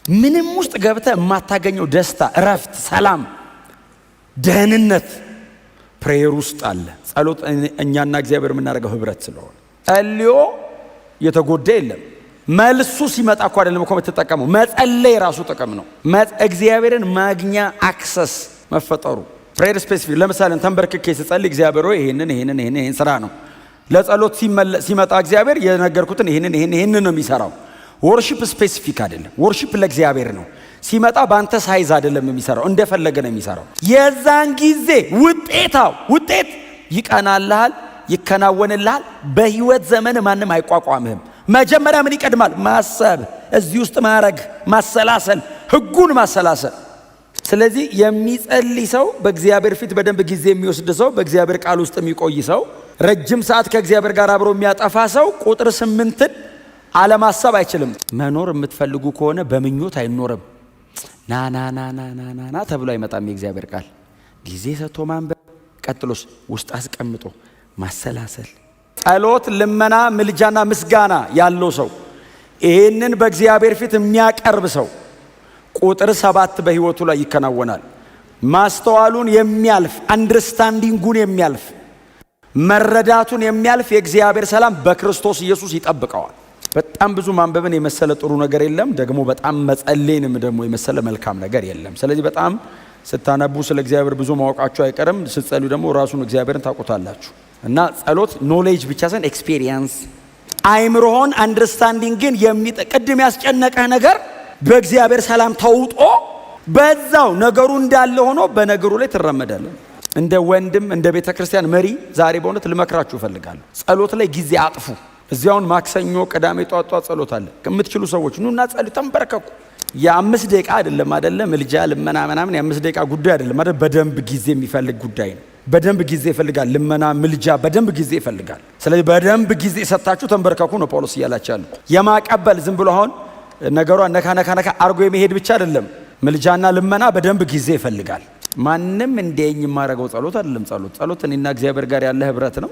ምንም ውስጥ ገብተህ የማታገኘው ደስታ፣ እረፍት፣ ሰላም፣ ደህንነት ፕሬየር ውስጥ አለ። ጸሎት እኛና እግዚአብሔር የምናደርገው ህብረት ስለሆነ ጸልዮ የተጎዳ የለም። መልሱ ሲመጣ እኮ አይደለም እኮ የምትጠቀመው፣ መጸለይ ራሱ ጥቅም ነው። እግዚአብሔርን ማግኛ አክሰስ መፈጠሩ ፕሬየር ስፔሲፊክ። ለምሳሌ ተንበርክኬ ስጸልይ እግዚአብሔር ሆይ ይሄን ስራ ነው። ለጸሎት ሲመጣ እግዚአብሔር የነገርኩትን ይሄን ነው የሚሰራው። ወርሺፕ ስፔሲፊክ አይደለም። ወርሺፕ ለእግዚአብሔር ነው። ሲመጣ ባንተ ሳይዝ አይደለም የሚሰራው፣ እንደፈለገ ነው የሚሰራው። የዛን ጊዜ ውጤት ይቀናልሃል፣ ይከናወንልሃል። በህይወት ዘመን ማንም አይቋቋምህም። መጀመሪያ ምን ይቀድማል? ማሰብ፣ እዚህ ውስጥ ማረግ፣ ማሰላሰል፣ ህጉን ማሰላሰል። ስለዚህ የሚጸልይ ሰው፣ በእግዚአብሔር ፊት በደንብ ጊዜ የሚወስድ ሰው፣ በእግዚአብሔር ቃል ውስጥ የሚቆይ ሰው፣ ረጅም ሰዓት ከእግዚአብሔር ጋር አብሮ የሚያጠፋ ሰው ቁጥር 8ን አለማሰብ አይችልም። መኖር የምትፈልጉ ከሆነ በምኞት አይኖርም። ና ተብሎ አይመጣም። የእግዚአብሔር ቃል ጊዜ ሰጥቶ ማንበብ፣ ቀጥሎስ ውስጥ አስቀምጦ ማሰላሰል። ጸሎት፣ ልመና፣ ምልጃና ምስጋና ያለው ሰው፣ ይህንን በእግዚአብሔር ፊት የሚያቀርብ ሰው ቁጥር 7 በህይወቱ ላይ ይከናወናል። ማስተዋሉን የሚያልፍ አንደርስታንዲንጉን የሚያልፍ መረዳቱን የሚያልፍ የእግዚአብሔር ሰላም በክርስቶስ ኢየሱስ ይጠብቀዋል። በጣም ብዙ ማንበብን የመሰለ ጥሩ ነገር የለም። ደግሞ በጣም መጸለይንም ደግሞ የመሰለ መልካም ነገር የለም። ስለዚህ በጣም ስታነቡ ስለ እግዚአብሔር ብዙ ማወቃችሁ አይቀርም። ስትጸልዩ ደግሞ ራሱን እግዚአብሔርን ታውቁታላችሁ። እና ጸሎት ኖሌጅ ብቻ ሳይሆን ኤክስፒሪየንስ፣ አይምሮህን አንደርስታንዲንግን ቅድም ያስጨነቀህ ነገር በእግዚአብሔር ሰላም ተውጦ በዛው ነገሩ እንዳለ ሆኖ በነገሩ ላይ ትረመዳለህ። እንደ ወንድም እንደ ቤተ ክርስቲያን መሪ ዛሬ በእውነት ልመክራችሁ እፈልጋለሁ። ጸሎት ላይ ጊዜ አጥፉ። እዚያውን ማክሰኞ፣ ቅዳሜ ጧጧ ጸሎት አለ። የምትችሉ ሰዎች ኑና ጸልዩ፣ ተንበርከኩ። የ5 ደቂቃ አይደለም ምልጃ ልመና ምናምን የ5 ደቂቃ ጉዳይ አይደለም አይደል? በደንብ ጊዜ የሚፈልግ ጉዳይ ነው። በደንብ ጊዜ ይፈልጋል። ልመና ምልጃ በደንብ ጊዜ ይፈልጋል። ስለዚህ በደንብ ጊዜ ሰጣችሁ ተንበርከኩ ነው ጳውሎስ እያላችሁ ያለው። የማቀበል ዝም ብሎ አሁን ነገሯን ነካ አርጎ የመሄድ ብቻ አይደለም። ምልጃና ልመና በደንብ ጊዜ ይፈልጋል። ማንም እንደኝ የማረገው ጸሎት አይደለም። ጸሎት እኔና እግዚአብሔር ጋር ያለ ህብረት ነው።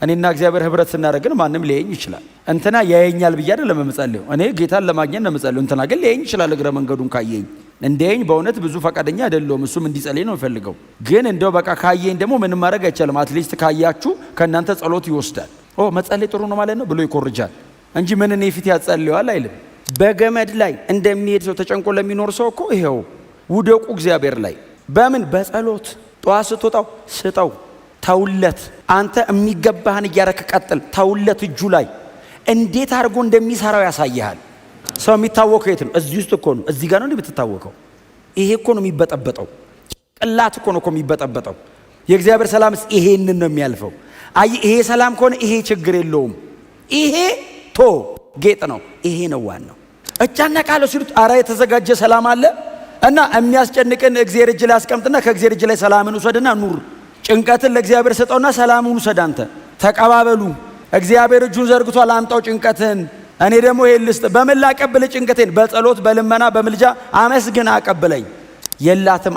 እኔና እግዚአብሔር ህብረት ስናደርግ ማንም ሊያየኝ ይችላል። እንትና ያየኛል ብዬ አይደለም የምጸልየው። እኔ ጌታን ለማግኘት ነው የምጸልየው። እንትና ግን ሊያየኝ ይችላል እግረ መንገዱን ካየኝ። እንደኝ በእውነት ብዙ ፈቃደኛ አይደለሁም። እሱም እንዲጸልይ ነው የሚፈልገው። ግን እንደው በቃ ካየኝ ደግሞ ምንም ማድረግ አይቻልም። አትሊስት ካያችሁ ከእናንተ ጸሎት ይወስዳል። መጸለይ ጥሩ ነው ማለት ነው ብሎ ይኮርጃል እንጂ ምን እኔ ፊት ያጸልየዋል አይልም። በገመድ ላይ እንደሚሄድ ሰው ተጨንቆ ለሚኖር ሰው እኮ ይሄው ውደቁ እግዚአብሔር ላይ። በምን? በጸሎት። ጠዋት ስትወጣው ስጠው፣ ተውለት። አንተ የሚገባህን እያረክ ቀጥል፣ ተውለት። እጁ ላይ እንዴት አድርጎ እንደሚሰራው ያሳይሃል። ሰው የሚታወቀው የት ነው? እዚህ ውስጥ እኮ ነው። እዚህ ጋር ነው የምትታወቀው። ይሄ እኮ ነው የሚበጠበጠው። ቅላት እኮ ነው የሚበጠበጠው። የእግዚአብሔር ሰላምስ ይሄንን ነው የሚያልፈው። ይሄ ሰላም ከሆነ ይሄ ችግር የለውም። ይሄ ጌጥ ነው። ይሄ ነው ዋናው። እጨነቃለሁ ሲሉት አረ የተዘጋጀ ሰላም አለ እና የሚያስጨንቅን እግዚአብሔር እጅ ላይ አስቀምጥና ከእግዚአብሔር እጅ ላይ ሰላምን ውሰድና ኑር። ጭንቀትን ለእግዚአብሔር ሰጠውና ሰላሙን ውሰድ። አንተ ተቀባበሉ። እግዚአብሔር እጁን ዘርግቷል፣ አምጣው ጭንቀትን። እኔ ደግሞ ይሄን ልስጥ። በምን ላቀብል ጭንቀቴን? በጸሎት በልመና በምልጃ አመስግን አቀብለኝ። የላትም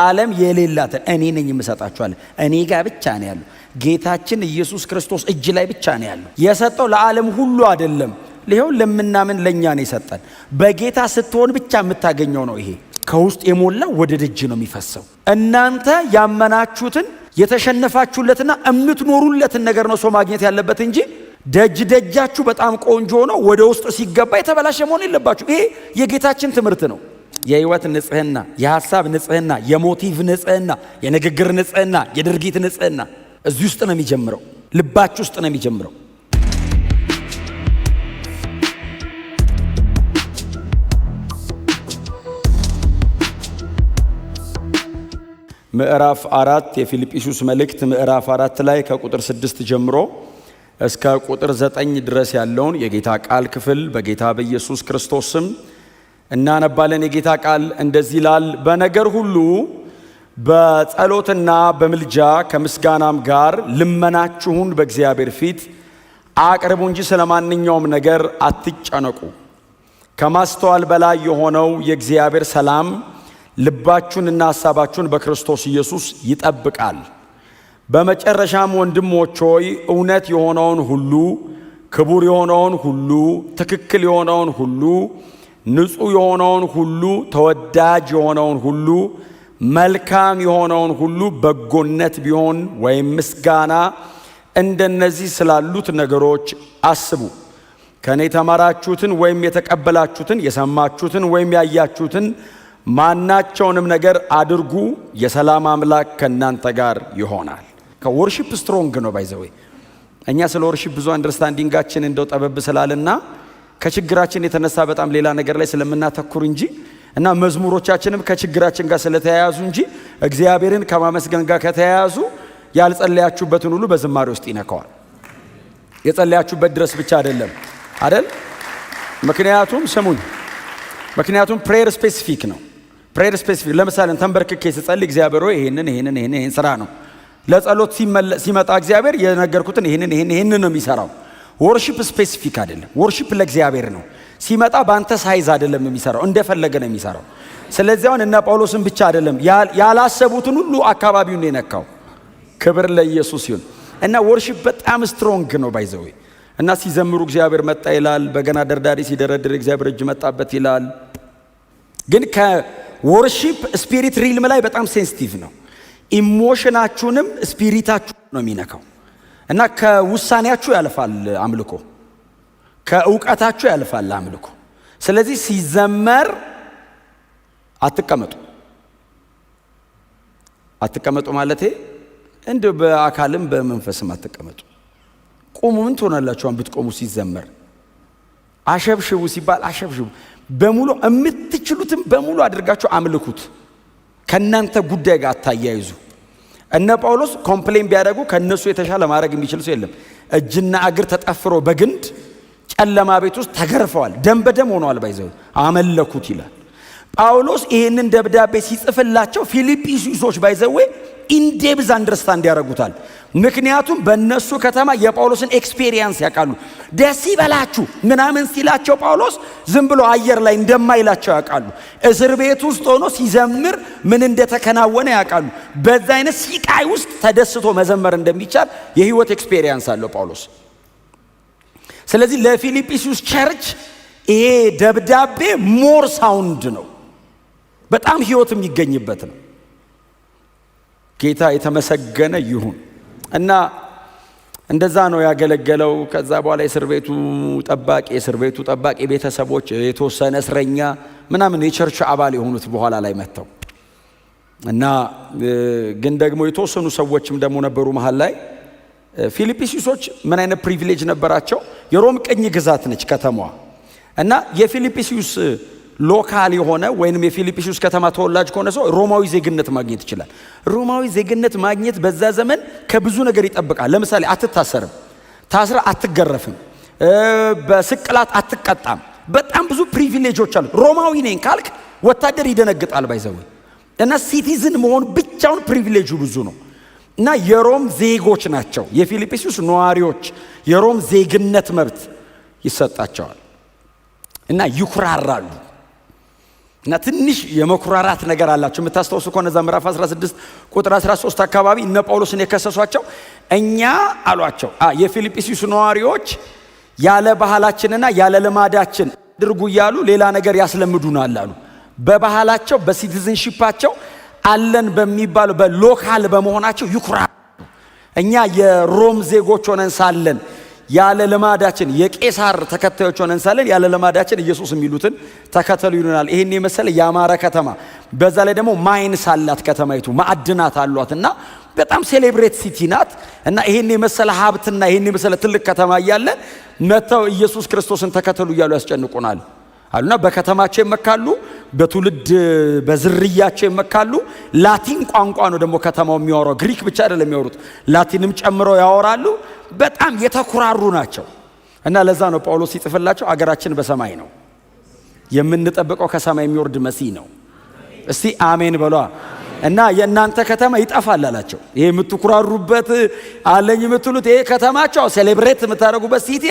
ዓለም የሌላትን እኔ ነኝ የምሰጣችኋለሁ። እኔ ጋር ብቻ ነው ያለው። ጌታችን ኢየሱስ ክርስቶስ እጅ ላይ ብቻ ነው ያለው። የሰጠው ለዓለም ሁሉ አይደለም። ይሄው ለምናምን ለኛ ነው የሰጠን። በጌታ ስትሆን ብቻ የምታገኘው ነው። ይሄ ከውስጥ የሞላው ወደ ደጅ ነው የሚፈሰው። እናንተ ያመናችሁትን የተሸነፋችሁለትና የምትኖሩለትን ነገር ነው ሰው ማግኘት ያለበት እንጂ ደጃችሁ በጣም ቆንጆ ነው ወደ ውስጥ ሲገባ የተበላሸ መሆን የለባችሁ። ይሄ የጌታችን ትምህርት ነው። የህይወት ንጽህና፣ የሐሳብ ንጽህና፣ የሞቲቭ ንጽህና፣ የንግግር ንጽህና፣ የድርጊት ንጽህና እዚህ ውስጥ ነው የሚጀምረው። ልባችሁ ውስጥ ነው የሚጀምረው። ምዕራፍ 4 የፊልጵስዩስ መልእክት ምዕራፍ 4 ላይ ከቁጥር 6 ጀምሮ እስከ ቁጥር 9 ድረስ ያለውን የጌታ ቃል ክፍል በጌታ በኢየሱስ ክርስቶስ ስም እናነባለን። የጌታ ቃል እንደዚህ ይላል። በነገር ሁሉ በጸሎትና በምልጃ ከምስጋናም ጋር ልመናችሁን በእግዚአብሔር ፊት አቅርቡ እንጂ ስለማንኛውም ነገር አትጨነቁ። ከማስተዋል በላይ የሆነው የእግዚአብሔር ሰላም ልባችሁንና ሐሳባችሁን በክርስቶስ ኢየሱስ ይጠብቃል። በመጨረሻም ወንድሞች ሆይ እውነት የሆነውን ሁሉ፣ ክቡር የሆነውን ሁሉ፣ ትክክል የሆነውን ሁሉ፣ ንጹሕ የሆነውን ሁሉ፣ ተወዳጅ የሆነውን ሁሉ፣ መልካም የሆነውን ሁሉ፣ በጎነት ቢሆን ወይም ምስጋና፣ እንደነዚህ ስላሉት ነገሮች አስቡ። ከኔ የተማራችሁትን ወይም የተቀበላችሁትን የሰማችሁትን ወይም ያያችሁትን ማናቸውንም ነገር አድርጉ፣ የሰላም አምላክ ከእናንተ ጋር ይሆናል። ከወርሺፕ ስትሮንግ ነው ባይዘዌ። እኛ ስለ ወርሺፕ ብዙ አንደርስታንዲንጋችን እንደው ጠበብ ስላልና ከችግራችን የተነሳ በጣም ሌላ ነገር ላይ ስለምናተኩር እንጂ እና መዝሙሮቻችንም ከችግራችን ጋር ስለተያያዙ እንጂ እግዚአብሔርን ከማመስገን ጋር ከተያያዙ ያልጸለያችሁበትን ሁሉ በዝማሬ ውስጥ ይነካዋል። የጸለያችሁበት ድረስ ብቻ አይደለም አይደል? ምክንያቱም ስሙኝ፣ ምክንያቱም ፕሬየር ስፔሲፊክ ነው። ፕሬየር ስፔሲፊክ ለምሳሌ ተንበርክኬ ስጸልይ እግዚአብሔር ሆይ ይሄንን ስራ ነው። ለጸሎት ሲመጣ እግዚአብሔር የነገርኩትን ይሄንን ነው የሚሰራው። ወርሺፕ ስፔሲፊክ አይደለም። ወርሺፕ ለእግዚአብሔር ነው። ሲመጣ በአንተ ሳይዝ አይደለም የሚሰራው፣ እንደፈለገ ነው የሚሰራው። ስለዚህ አሁን እነ ጳውሎስን ብቻ አይደለም ያላሰቡትን ሁሉ አካባቢውን ነው የነካው። ክብር ለኢየሱስ ይሁን። እና ወርሺፕ በጣም ስትሮንግ ነው ባይዘው። እና ሲዘምሩ እግዚአብሔር መጣ ይላል። በገና ደርዳሪ ሲደረድር እግዚአብሔር እጅ መጣበት ይላል። ግን ከወርሺፕ ስፒሪት ሪልም ላይ በጣም ሴንሲቲቭ ነው። ኢሞሽናችሁንም ስፒሪታችሁ ነው የሚነካው። እና ከውሳኔያችሁ ያልፋል አምልኮ፣ ከእውቀታችሁ ያልፋል አምልኮ። ስለዚህ ሲዘመር አትቀመጡ ማለቴ እንዲሁ በአካልም በመንፈስም አትቀመጡ። ቁሙ። ምን ትሆናላችሁ ብትቆሙ? ሲዘመር አሸብሽቡ ሲባል አሸብሽቡ። በሙሉ የምትችሉትም በሙሉ አድርጋችሁ አምልኩት። ከናንተ ጉዳይ ጋር አታያይዙ። እነ ጳውሎስ ኮምፕሌን ቢያደርጉ ከነሱ የተሻለ ማድረግ የሚችል ሰው የለም። እጅና እግር ተጠፍሮ በግንድ ጨለማ ቤት ውስጥ ተገርፈዋል። ደም በደም ሆነዋል። ባይዘው አመለኩት ይላል ጳውሎስ። ይህንን ደብዳቤ ሲጽፍላቸው ፊልጵስዩሶች ባይዘዌ ኢንዴብዝ አንደርስታንድ ያደርጉታል። ምክንያቱም በእነሱ ከተማ የጳውሎስን ኤክስፔሪየንስ ያውቃሉ። ደስ ይበላችሁ ምናምን ሲላቸው ጳውሎስ ዝም ብሎ አየር ላይ እንደማይላቸው ያውቃሉ። እስር ቤት ውስጥ ሆኖ ሲዘምር ምን እንደተከናወነ ያውቃሉ። በዛ አይነት ሲቃይ ውስጥ ተደስቶ መዘመር እንደሚቻል የህይወት ኤክስፔሪየንስ አለው ጳውሎስ። ስለዚህ ለፊልጵስዩስ ቸርች ይሄ ደብዳቤ ሞር ሳውንድ ነው፣ በጣም ህይወት የሚገኝበት ነው። ጌታ የተመሰገነ ይሁን። እና እንደዛ ነው ያገለገለው። ከዛ በኋላ የእስር ቤቱ ጠባቂ ቤተሰቦች፣ የተወሰነ እስረኛ ምናምን የቸርች አባል የሆኑት በኋላ ላይ መጥተው እና ግን ደግሞ የተወሰኑ ሰዎችም ደግሞ ነበሩ መሃል ላይ። ፊልጵስዩሶች ምን አይነት ፕሪቪሌጅ ነበራቸው? የሮም ቅኝ ግዛት ነች ከተማዋ። እና የፊልጵስዩስ ሎካል የሆነ ወይንም የፊልጵስዩስ ከተማ ተወላጅ ከሆነ ሰው ሮማዊ ዜግነት ማግኘት ይችላል። ሮማዊ ዜግነት ማግኘት በዛ ዘመን ከብዙ ነገር ይጠብቃል። ለምሳሌ አትታሰርም፣ ታስረ አትገረፍም፣ በስቅላት አትቀጣም። በጣም ብዙ ፕሪቪሌጆች አሉ። ሮማዊ ነኝ ካልክ ወታደር ይደነግጣል ባይዘው። እና ሲቲዝን መሆን ብቻውን ፕሪቪሌጁ ብዙ ነው። እና የሮም ዜጎች ናቸው የፊልጵስዩስ ነዋሪዎች። የሮም ዜግነት መብት ይሰጣቸዋል እና ይኩራራሉ። እና ትንሽ የመኩራራት ነገር አላቸው። የምታስታውሱ ከሆነ እዛ ምዕራፍ 16 ቁጥር 13 አካባቢ እነ ጳውሎስን የከሰሷቸው እኛ አሏቸው የፊልጵስዩስ ነዋሪዎች ያለ ባህላችንና ያለ ልማዳችን አድርጉ እያሉ ሌላ ነገር ያስለምዱናል አሉ። በባህላቸው በሲቲዝንሺፓቸው አለን በሚባሉ በሎካል በመሆናቸው ይኩራሉ። እኛ የሮም ዜጎች ሆነን ሳለን ያለ ልማዳችን የቄሳር ተከታዮች ሆነን ሳለን ያለ ልማዳችን ኢየሱስ የሚሉትን ተከተሉ ይሉናል። ይሄን የመሰለ ያማረ ከተማ፣ በዛ ላይ ደግሞ ማይንስ አላት ከተማይቱ፣ ማዕድናት አሏት እና በጣም ሴሌብሬት ሲቲ ናት። እና ይሄን የመሰለ ሀብትና ይሄን የመሰለ ትልቅ ከተማ እያለ መተው ኢየሱስ ክርስቶስን ተከተሉ እያሉ ያስጨንቁናል አሉና በከተማቸው ይመካሉ፣ በትውልድ በዝርያቸው ይመካሉ። ላቲን ቋንቋ ነው ደግሞ ከተማው የሚያወራው፣ ግሪክ ብቻ አይደለም የሚያወሩት፣ ላቲንም ጨምረው ያወራሉ። በጣም የተኩራሩ ናቸው። እና ለዛ ነው ጳውሎስ ሲጽፍላቸው አገራችን በሰማይ ነው፣ የምንጠብቀው ከሰማይ የሚወርድ መሲህ ነው። እስቲ አሜን በሏ። እና የእናንተ ከተማ ይጠፋል አላቸው። ይሄ የምትኩራሩበት አለኝ የምትሉት ይሄ ከተማቸው ሴሌብሬት የምታደርጉበት ሲቲ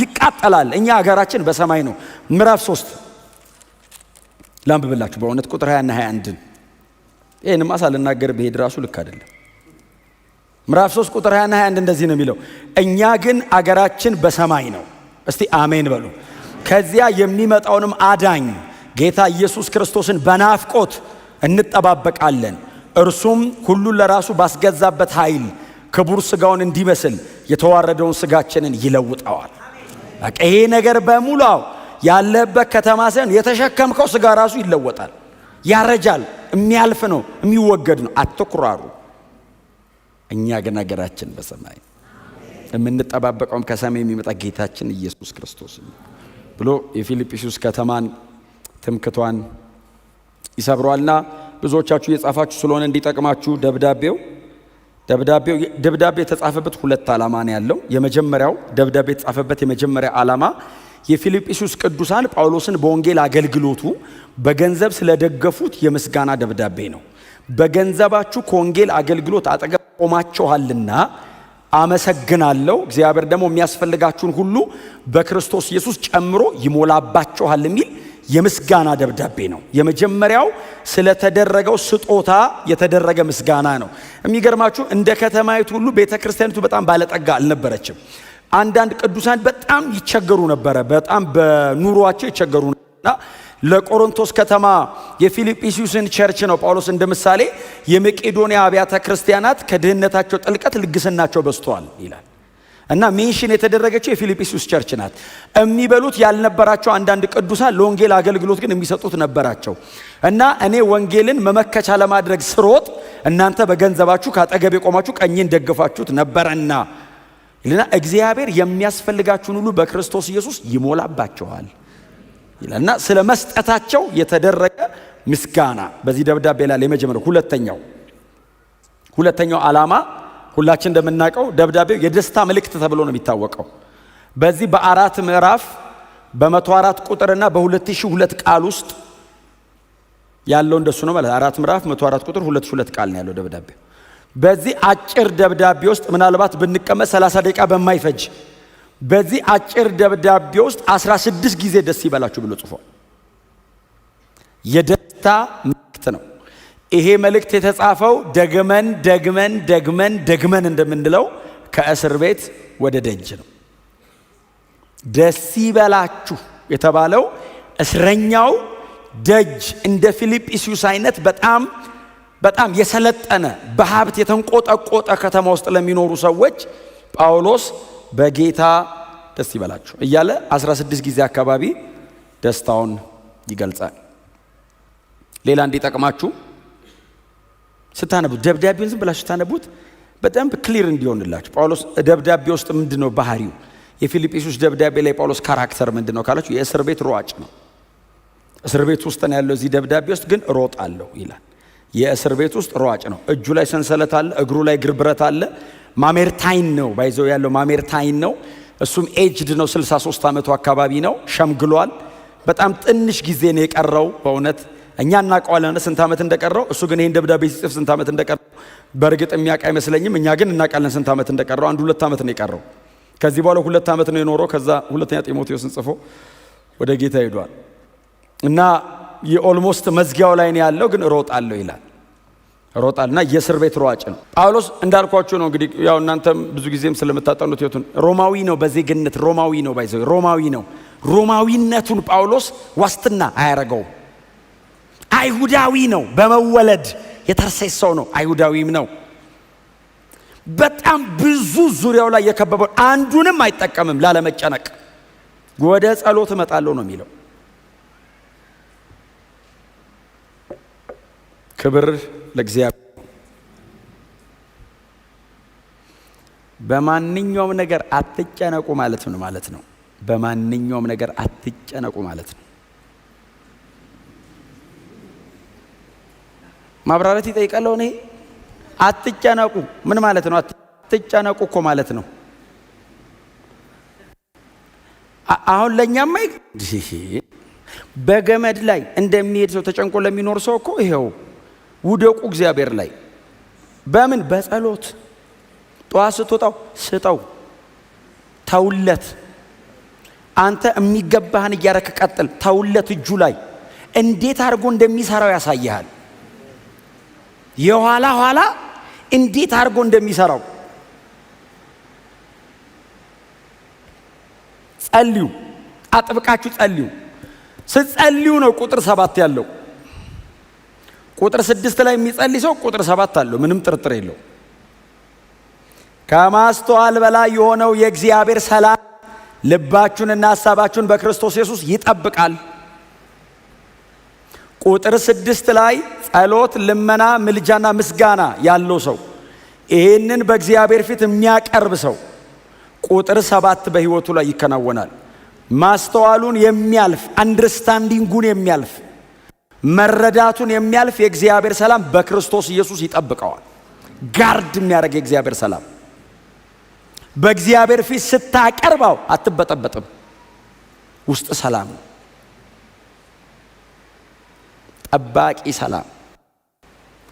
ይቃጠላል። እኛ አገራችን በሰማይ ነው። ምዕራፍ 3 ላንብብላችሁ በእውነት ቁጥር 20 እና 21 ይሄንማ ሳልናገር ብሄድ ራሱ ልክ አይደለም። ምዕራፍ 3 ቁጥር 20 እና 21 እንደዚህ ነው የሚለው፣ እኛ ግን አገራችን በሰማይ ነው። እስቲ አሜን በሉ። ከዚያ የሚመጣውንም አዳኝ ጌታ ኢየሱስ ክርስቶስን በናፍቆት እንጠባበቃለን። እርሱም ሁሉን ለራሱ ባስገዛበት ኃይል ክቡር ሥጋውን እንዲመስል የተዋረደውን ሥጋችንን ይለውጠዋል። በቃ ይሄ ነገር በሙላው ያለበት ከተማ ሳይሆን የተሸከምከው ሥጋ ራሱ ይለወጣል። ያረጃል፣ የሚያልፍ ነው፣ የሚወገድ ነው። አትኩራሩ። እኛ ግን ነገራችን በሰማይ የምንጠባበቀውም ከሰማይ የሚመጣ ጌታችን ኢየሱስ ክርስቶስ ብሎ የፊልጵስዩስ ከተማን ትምክቷን ይሰብሯልና ብዙዎቻችሁ የጻፋችሁ ስለሆነ እንዲጠቅማችሁ ደብዳቤ የተጻፈበት ሁለት ዓላማ ነው ያለው። የመጀመሪያው ደብዳቤ የተጻፈበት የመጀመሪያ ዓላማ የፊልጵስዩስ ቅዱሳን ጳውሎስን በወንጌል አገልግሎቱ በገንዘብ ስለደገፉት የምስጋና ደብዳቤ ነው። በገንዘባችሁ ከወንጌል አገልግሎት አጠገብ ቆማችኋልና አመሰግናለሁ፣ እግዚአብሔር ደግሞ የሚያስፈልጋችሁን ሁሉ በክርስቶስ ኢየሱስ ጨምሮ ይሞላባችኋል የሚል የምስጋና ደብዳቤ ነው። የመጀመሪያው ስለተደረገው ስጦታ የተደረገ ምስጋና ነው። የሚገርማችሁ እንደ ከተማይቱ ሁሉ ቤተክርስቲያኒቱ በጣም ባለጠጋ አልነበረችም። አንዳንድ ቅዱሳን በጣም ይቸገሩ ነበረ፣ በጣም በኑሯቸው ይቸገሩ ነበርና ለቆሮንቶስ ከተማ የፊልጵስዩስን ቸርች ነው ጳውሎስ እንደ ምሳሌ የመቄዶንያ አብያተ ክርስቲያናት ከድህነታቸው ጥልቀት ልግስናቸው በዝቷል ይላል እና ሜንሽን የተደረገችው የፊልጵስዩስ ቸርች ናት። የሚበሉት ያልነበራቸው አንዳንድ ቅዱሳን ለወንጌል አገልግሎት ግን የሚሰጡት ነበራቸው እና እኔ ወንጌልን መመከቻ ለማድረግ ስሮጥ እናንተ በገንዘባችሁ ካጠገብ የቆማችሁ ቀኝን ደግፋችሁት ነበረና ይልና እግዚአብሔር የሚያስፈልጋችሁን ሁሉ በክርስቶስ ኢየሱስ ይሞላባችኋል ይላልና ስለ መስጠታቸው የተደረገ ምስጋና በዚህ ደብዳቤ ላይ የመጀመሪያው። ሁለተኛው ዓላማ ሁላችን እንደምናውቀው ደብዳቤው የደስታ መልእክት ተብሎ ነው የሚታወቀው። በዚህ በ4 ምዕራፍ በ104 ቁጥርና በ2002 ቃል ውስጥ ያለው እንደሱ ነው ማለት 4 ምዕራፍ 104 ቁጥር 2002 ቃል ነው ያለው ደብዳቤው። በዚህ አጭር ደብዳቤ ውስጥ ምናልባት ብንቀመጥ 30 ደቂቃ በማይፈጅ በዚህ አጭር ደብዳቤ ውስጥ 16 ጊዜ ደስ ይበላችሁ ብሎ ጽፏል። የደስታ መልእክት ነው። ይሄ መልእክት የተጻፈው ደግመን እንደምንለው ከእስር ቤት ወደ ደጅ ነው። ደስ ይበላችሁ የተባለው እስረኛው ደጅ እንደ ፊልጵስዩስ አይነት በጣም የሰለጠነ በሀብት የተንቆጠቆጠ ከተማ ውስጥ ለሚኖሩ ሰዎች ጳውሎስ በጌታ ደስ ይበላችሁ እያለ 16 ጊዜ አካባቢ ደስታውን ይገልጻል። ሌላ እንዲጠቅማችሁ ስታነቡት ደብዳቤውን ዝም ብላችሁ ስታነቡት በጣም ክሊር እንዲሆንላችሁ ጳውሎስ ደብዳቤ ውስጥ ምንድነው ባህሪው? የፊልጵስዩስ ደብዳቤ ላይ ጳውሎስ ካራክተር ምንድነው ካላችሁ የእስር ቤት ሯጭ ነው። እስር ቤት ውስጥ ነው ያለው። እዚህ ደብዳቤ ውስጥ ግን እሮጣለሁ ይላል። የእስር ቤት ውስጥ ሯጭ ነው። እጁ ላይ ሰንሰለት አለ፣ እግሩ ላይ ግርብረት አለ። ማሜርታይን ነው ባይዘው ያለው ማሜርታይን ነው። እሱም ኤጅድ ነው፣ 63 ዓመቱ አካባቢ ነው፣ ሸምግሏል። በጣም ትንሽ ጊዜ ነው የቀረው። በእውነት እኛ እናውቀዋለን ስንት ዓመት እንደቀረው። እሱ ግን ይሄን ደብዳቤ ሲጽፍ ስንት ዓመት እንደቀረው በእርግጥ የሚያውቅ አይመስለኝም። እኛ ግን እናውቃለን ስንት ዓመት እንደቀረው። 2 ዓመት ነው የቀረው። ከዚህ በኋላ 2 ዓመት ነው የኖረው። ከዛ ሁለተኛ ጢሞቴዎስን ጽፎ ወደ ጌታ ሄዷል እና የኦልሞስት መዝጊያው ላይ ነው ያለው። ግን እሮጣለሁ ይላል። ሮጣልና የእስር ቤት ሯጭ ነው። ጳውሎስ እንዳልኳችሁ ነው እንግዲህ ያው እናንተም ብዙ ጊዜም ስለምታጠኑት ይወቱን ሮማዊ ነው፣ በዜግነት ሮማዊ ነው፣ ባይዘው ሮማዊ ነው። ሮማዊነቱን ጳውሎስ ዋስትና አያረገው። አይሁዳዊ ነው፣ በመወለድ የተርሴስ ሰው ነው፣ አይሁዳዊም ነው። በጣም ብዙ ዙሪያው ላይ የከበበው አንዱንም አይጠቀምም ላለመጨነቅ። ወደ ጸሎት እመጣለሁ ነው የሚለው። ክብር ለእግዚአብሔር። በማንኛውም ነገር አትጨነቁ ማለት ምን ማለት ነው? በማንኛውም ነገር አትጨነቁ ማለት ነው። ማብራራት ይጠይቃል። እኔ አትጨነቁ ምን ማለት ነው? አትጨነቁ እኮ ማለት ነው። አሁን ለኛም በገመድ ላይ እንደሚሄድ ሰው ተጨንቆ ለሚኖር ሰው እኮ ይሄው ውደቁ እግዚአብሔር ላይ። በምን? በጸሎት ጠዋት ስትወጣው ስጠው፣ ተውለት። አንተ የሚገባህን እያረክ ቀጥል፣ ተውለት። እጁ ላይ እንዴት አድርጎ እንደሚሰራው ያሳያል። የኋላ ኋላ እንዴት አድርጎ እንደሚሰራው ጸልዩ። አጥብቃችሁ ጸልዩ። ስትጸልዩ ነው ቁጥር 7 ያለው። ቁጥር 6 ላይ የሚጸልይ ሰው ቁጥር 7 አለው፣ ምንም ጥርጥር የለው። ከማስተዋል በላይ የሆነው የእግዚአብሔር ሰላም ልባችሁንና ሐሳባችሁን በክርስቶስ ኢየሱስ ይጠብቃል። ቁጥር 6 ላይ ጸሎት፣ ልመና፣ ምልጃና ምስጋና ያለው ሰው ይህንን በእግዚአብሔር ፊት የሚያቀርብ ሰው ቁጥር 7 በሕይወቱ ላይ ይከናወናል። ማስተዋሉን የሚያልፍ አንደርስታንዲንጉን የሚያልፍ መረዳቱን የሚያልፍ የእግዚአብሔር ሰላም በክርስቶስ ኢየሱስ ይጠብቀዋል። ጋርድ የሚያደርግ የእግዚአብሔር ሰላም በእግዚአብሔር ፊት ስታቀርባው አትበጠበጥም። ውስጥ ሰላም ነው። ጠባቂ ሰላም፣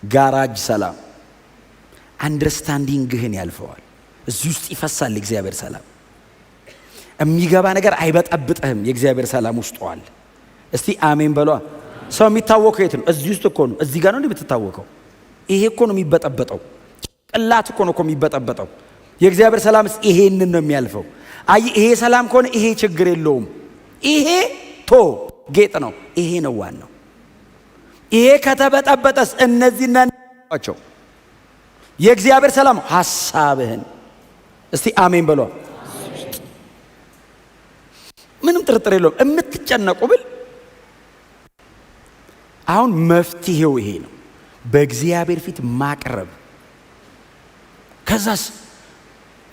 ጋራጅ ሰላም፣ አንደርስታንዲንግህን ያልፈዋል። እዚህ ውስጥ ይፈሳል የእግዚአብሔር ሰላም። የሚገባ ነገር አይበጠብጥህም። የእግዚአብሔር ሰላም ውስጥ ዋል። እስቲ አሜን በሏ። ሰው የሚታወቀው የት ነው? እዚህ ውስጥ እኮ ነው። እዚህ ጋር ነው የምትታወቀው። ይሄ እኮ ነው የሚበጠበጠው። ቅላት እኮ ነው የሚበጠበጠው። የእግዚአብሔር ሰላም ይሄንን ነው የሚያልፈው። አይ ይሄ ሰላም ከሆነ ይሄ ችግር የለውም። ይሄ ጌጥ ነው። ይሄ ነው ዋናው። ይሄ ከተበጠበጠስ እነዚህና ናቸው። የእግዚአብሔር ሰላም ሐሳብህን እስቲ አሜን በሏ። ምንም ጥርጥር የለውም። የምትጨነቁ ብል አሁን መፍትሄው ይሄ ነው። በእግዚአብሔር ፊት ማቅረብ። ከዛስ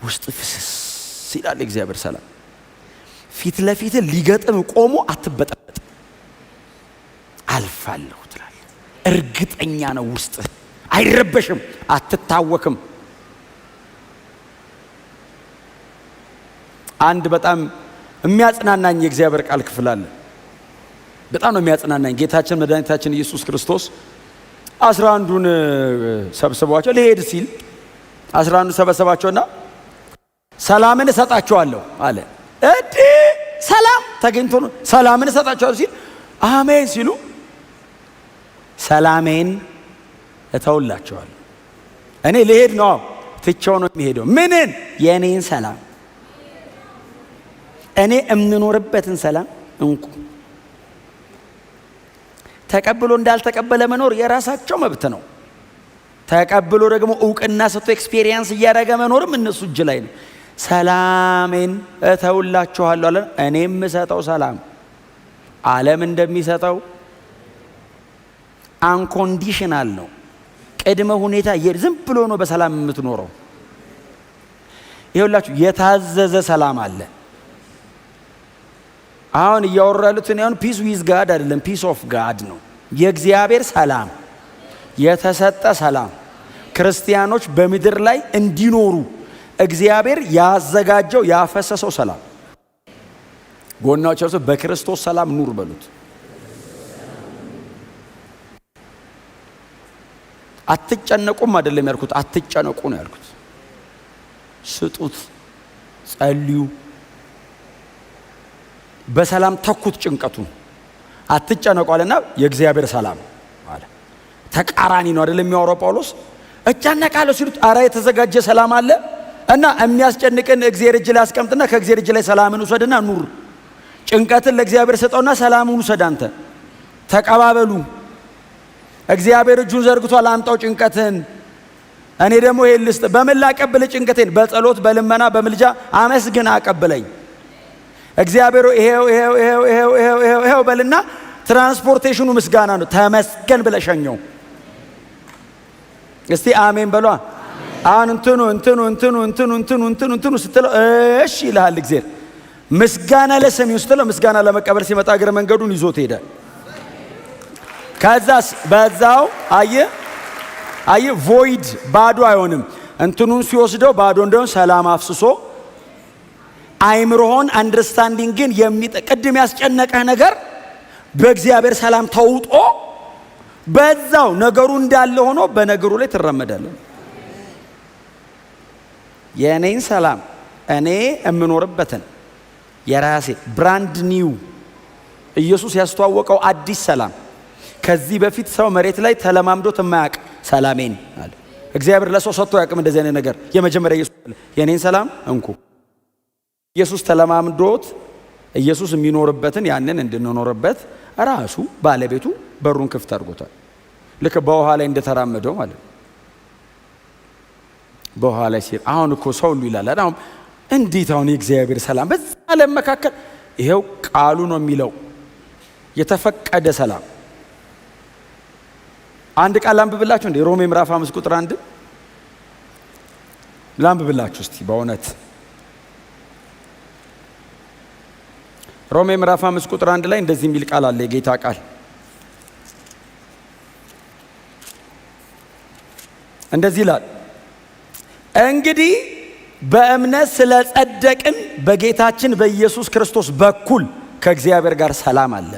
ውስጥ ፍስስ ይላል የእግዚአብሔር ሰላም። ፊት ለፊት ሊገጥም ቆሞ አትበጠበጥ። አልፋለሁ ትላለህ። እርግጠኛ ነው። ውስጥ አይረበሽም፣ አትታወክም። አንድ በጣም የሚያጽናናኝ የእግዚአብሔር ቃል ክፍል አለ። በጣም ነው የሚያጽናናኝ። ጌታችን መድኃኒታችን ኢየሱስ ክርስቶስ 11ዱን ሰብስቧቸው ሊሄድ ሲል 11ዱ ሰበሰባቸውና ሰላምን እሰጣቸዋለሁ አለ። እዲ ሰላም ተገኝቶ ነው ሰላምን እሰጣቸዋለሁ ሲል አሜን ሲሉ ሰላሜን እተውላቸዋለሁ። እኔ ልሄድ ነው፣ ትቼው ነው የሚሄደው። ምንን? የኔን ሰላም፣ እኔ እምኖርበትን ሰላም እንኩ። ተቀብሎ እንዳልተቀበለ መኖር የራሳቸው መብት ነው። ተቀብሎ ደግሞ እውቅና ሰጥቶ ኤክስፔሪየንስ እያደረገ መኖርም እነሱ እጅ ላይ ነው። ሰላሜን እተውላችኋለሁ አለ። እኔ የምሰጠው ሰላም ዓለም እንደሚሰጠው አንኮንዲሽናል ነው። ቅድመ ሁኔታ ዝም ብሎ ነው በሰላም የምትኖረው። ይኸውላችሁ የታዘዘ ሰላም አለ። አሁን እያወሩ ያሉት አሁን ፒስ ዊዝ ጋድ አይደለም፣ ፒስ ኦፍ ጋድ ነው። የእግዚአብሔር ሰላም የተሰጠ ሰላም ክርስቲያኖች በምድር ላይ እንዲኖሩ እግዚአብሔር ያዘጋጀው ያፈሰሰው ሰላም። ጎናቸው በክርስቶስ ሰላም ኑር በሉት። አትጨነቁም አይደለም ያልኩት፣ አትጨነቁ ነው ያልኩት። ስጡት፣ ጸልዩ፣ በሰላም ተኩት ጭንቀቱን። አትጨነቁ አለና የእግዚአብሔር ሰላም አለ። ተቃራኒ ነው አይደለም የሚያወራው ጳውሎስ። እጨነቃለሁ ሲሉት አራ የተዘጋጀ ሰላም አለ እና የሚያስጨንቅን እግዚአብሔር እጅ ላይ አስቀምጥና ከእግዚአብሔር እጅ ላይ ሰላምን ውሰድና ኑር። ጭንቀትን ለእግዚአብሔር ሰጠውና ሰላሙን ውሰድ። አንተ ተቀባበሉ። እግዚአብሔር እጁን ዘርግቷል፣ አምጣው ጭንቀትን። እኔ ደግሞ ይሄን ልስጥ። በምን ላቀብል ጭንቀቴን? በጸሎት በልመና በምልጃ አመስግን አቀብለኝ። እግዚአብሔር ይሄው በልና ትራንስፖርቴሽኑ ምስጋና ነው። ተመስገን ብለሸኘው። እስቲ አሜን በሏ። አሁን እንትኑ ስትለው እሺ ይልሃል እግዚአብሔር። ምስጋና ለሰሚው ስትለው ምስጋና ለመቀበል ሲመጣ እግረ መንገዱን ይዞት ሄደ። ከዛስ በዛው አየ ቮይድ ባዶ አይሆንም። እንትኑን ሲወስደው ባዶ እንደሆነ ሰላም አፍስሶ አይምሮህን አንደርስታንዲንግን ቅድም ያስጨነቀህ ነገር በእግዚአብሔር ሰላም ተውጦ በዛው ነገሩ እንዳለ ሆኖ በነገሩ ላይ ትራመዳለህ። የኔን ሰላም እኔ የምኖርበትን የራሴ ብራንድ ኒው ኢየሱስ ያስተዋወቀው አዲስ ሰላም ከዚህ በፊት ሰው መሬት ላይ ተለማምዶት የማያውቅ ሰላሜን አለ። እግዚአብሔር ለሰው ሰጥቶ ያውቅም እንደዚህ አይነት ነገር። የመጀመሪያ ኢየሱስ የኔን ሰላም እንኩ። ኢየሱስ ተለማምዶት ኢየሱስ የሚኖርበትን ያንን እንድንኖርበት ራሱ ባለቤቱ በሩን ክፍት አድርጎታል። ልክ በውሃ ላይ እንደተራመደው ማለት ነው። በውሃ ላይ ሲል አሁን እኮ ሰው ሁሉ ይላል አሁን እንዴት አሁን የእግዚአብሔር ሰላም በዛ ዓለም መካከል ይሄው ቃሉ ነው የሚለው የተፈቀደ ሰላም። አንድ ቃል ላንብብላችሁ እንደ ሮሜ ምዕራፍ 5 ቁጥር 1 ላንብብላችሁ እስቲ በእውነት ሮሜ ምዕራፍ 5 ቁጥር 1 ላይ እንደዚህ የሚል ቃል አለ። የጌታ ቃል እንደዚህ ይላል፣ እንግዲህ በእምነት ስለጸደቅን በጌታችን በኢየሱስ ክርስቶስ በኩል ከእግዚአብሔር ጋር ሰላም አለ።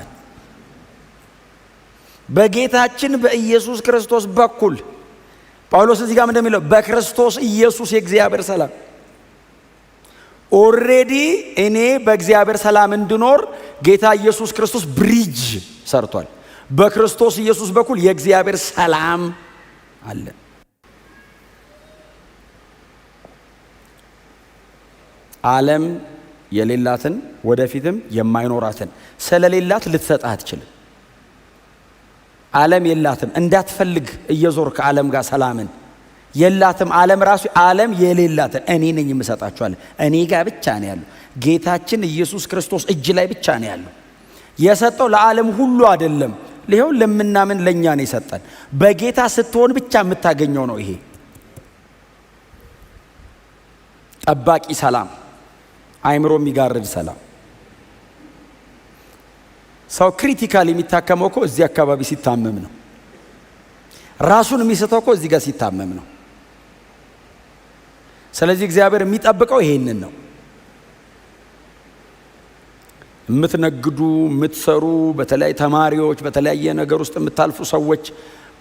በጌታችን በኢየሱስ ክርስቶስ በኩል ጳውሎስ እዚህ ጋር እንደሚለው በክርስቶስ ኢየሱስ የእግዚአብሔር ሰላም ኦልሬዲ እኔ በእግዚአብሔር ሰላም እንድኖር ጌታ ኢየሱስ ክርስቶስ ብሪጅ ሰርቷል። በክርስቶስ ኢየሱስ በኩል የእግዚአብሔር ሰላም አለ። ዓለም የሌላትን ወደፊትም የማይኖራትን ስለሌላት ልትሰጥህ አትችልም። ዓለም የላትም እንዳትፈልግ እየዞርክ ዓለም ጋር ሰላምን የላትም። ዓለም ራሱ ዓለም የሌላትን እኔ ነኝ የምሰጣችኋለሁ። እኔ ጋር ብቻ ነው ያለው። ጌታችን ኢየሱስ ክርስቶስ እጅ ላይ ብቻ ነው ያለው። የሰጠው ለዓለም ሁሉ አይደለም። ይሄው ለምናምን ለኛ ነው የሰጠን። በጌታ ስትሆን ብቻ የምታገኘው ነው። ይሄ ጠባቂ ሰላም፣ አይምሮ የሚጋርድ ሰላም። ሰው ክሪቲካል የሚታከመው እኮ እዚህ አካባቢ ሲታመም ነው። ራሱን የሚስተው እኮ እዚህ ጋር ሲታመም ነው። ስለዚህ እግዚአብሔር የሚጠብቀው ይሄንን ነው። የምትነግዱ የምትሰሩ፣ በተለይ ተማሪዎች፣ በተለያየ ነገር ውስጥ የምታልፉ ሰዎች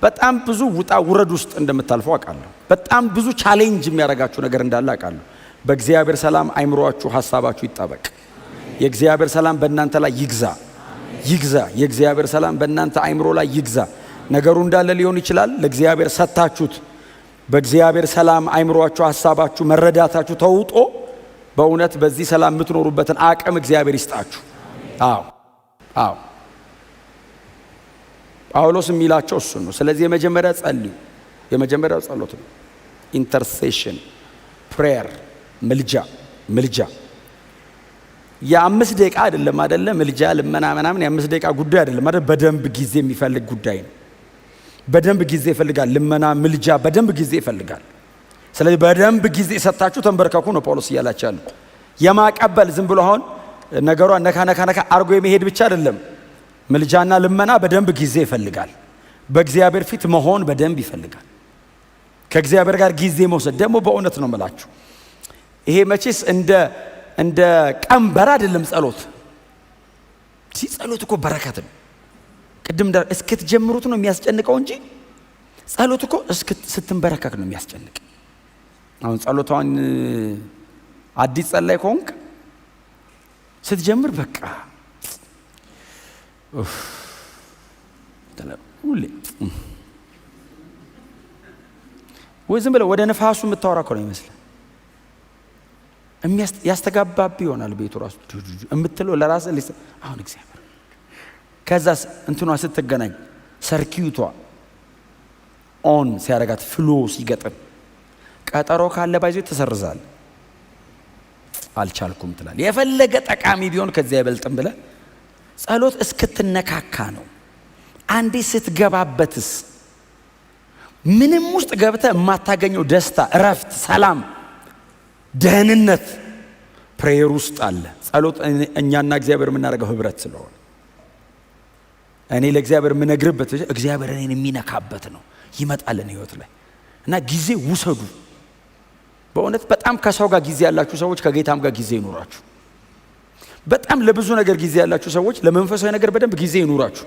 በጣም ብዙ ውጣ ውረድ ውስጥ እንደምታልፉ አውቃለሁ። በጣም ብዙ ቻሌንጅ የሚያደርጋችሁ ነገር እንዳለ አውቃለሁ። በእግዚአብሔር ሰላም አይምሮአችሁ፣ ሐሳባችሁ ይጠበቅ። የእግዚአብሔር ሰላም በእናንተ ላይ ይግዛ ይግዛ። የእግዚአብሔር ሰላም በእናንተ አይምሮ ላይ ይግዛ። ነገሩ እንዳለ ሊሆን ይችላል። ለእግዚአብሔር ሰጥታችሁት በእግዚአብሔር ሰላም አይምሮአችሁ፣ ሐሳባችሁ፣ መረዳታችሁ ተውጦ በእውነት በዚህ ሰላም የምትኖሩበትን አቅም እግዚአብሔር ይስጣችሁ። አዎ ጳውሎስ የሚላቸው እሱን ነው። ስለዚህ የመጀመሪያ ጸልዩ። የመጀመሪያው ጸሎት ነው። ኢንተርሴሽን ፕሬየር፣ ምልጃ የ5 ደቂቃ አይደለም አይደለም። ምልጃ ልመና ምናምን የ5 ደቂቃ ጉዳይ አይደለም አይደል? በደንብ ጊዜ የሚፈልግ ጉዳይ ነው። በደንብ ጊዜ ይፈልጋል። ልመና፣ ምልጃ በደንብ ጊዜ ይፈልጋል። ስለዚህ በደንብ ጊዜ ሰጣችሁ ተንበርከኩ ነው ጳውሎስ እያላችሁ ያለው። የማቀበል ዝም ብሎ አሁን ነገሯን ነካ አርጎ የመሄድ ብቻ አይደለም። ምልጃና ልመና በደንብ ጊዜ ይፈልጋል። በእግዚአብሔር ፊት መሆን በደንብ ይፈልጋል። ከእግዚአብሔር ጋር ጊዜ መውሰድ ደግሞ በእውነት ነው የምላችሁ። ይሄ መቼስ እንደ ቀንበር አይደለም ጸሎት። ጸሎት እኮ በረከት ነው። ቅድም እስክትጀምሩት ነው የሚያስጨንቀው እንጂ ጸሎት እኮ ስትንበረከክ ነው የሚያስጨንቅ። አሁን ጸሎቷን አዲስ ጸላይ ከሆንክ ስትጀምር በቃ ሁሌ ወይ ዝም ብለህ ወደ ነፋሱ የምታወራ እኮ ነው ይመስል ያስተጋባብ ይሆናል ቤቱ ራሱ የምትለው ለራስህ አሁን እግዚአብሔር። ከዛስ እንትኗ ስትገናኝ ሰርኪዩቷ ኦን ሲያረጋት ፍሎ ሲገጥም ቀጠሮ ካለ ባይዞ ተሰርዛል። አልቻልኩም ትላል። የፈለገ ጠቃሚ ቢሆን ከዚያ አይበልጥም ብለህ ጸሎት እስክትነካካ ነው። አንዴ ስትገባበትስ ምንም ውስጥ ገብተህ የማታገኘው ደስታ፣ እረፍት፣ ሰላም፣ ደህንነት ፕሬየር ውስጥ አለ። ጸሎት እኛና እግዚአብሔር የምናደርገው ህብረት ስለሆነ እኔ ለእግዚአብሔር የምነግርበት እግዚአብሔር እኔን የሚነካበት ነው። ይመጣልን ህይወት ላይ እና ጊዜ ውሰዱ። በእውነት በጣም ከሰው ጋር ጊዜ ያላችሁ ሰዎች ከጌታም ጋር ጊዜ ይኑራችሁ። በጣም ለብዙ ነገር ጊዜ ያላችሁ ሰዎች ለመንፈሳዊ ነገር በደንብ ጊዜ ይኑራችሁ።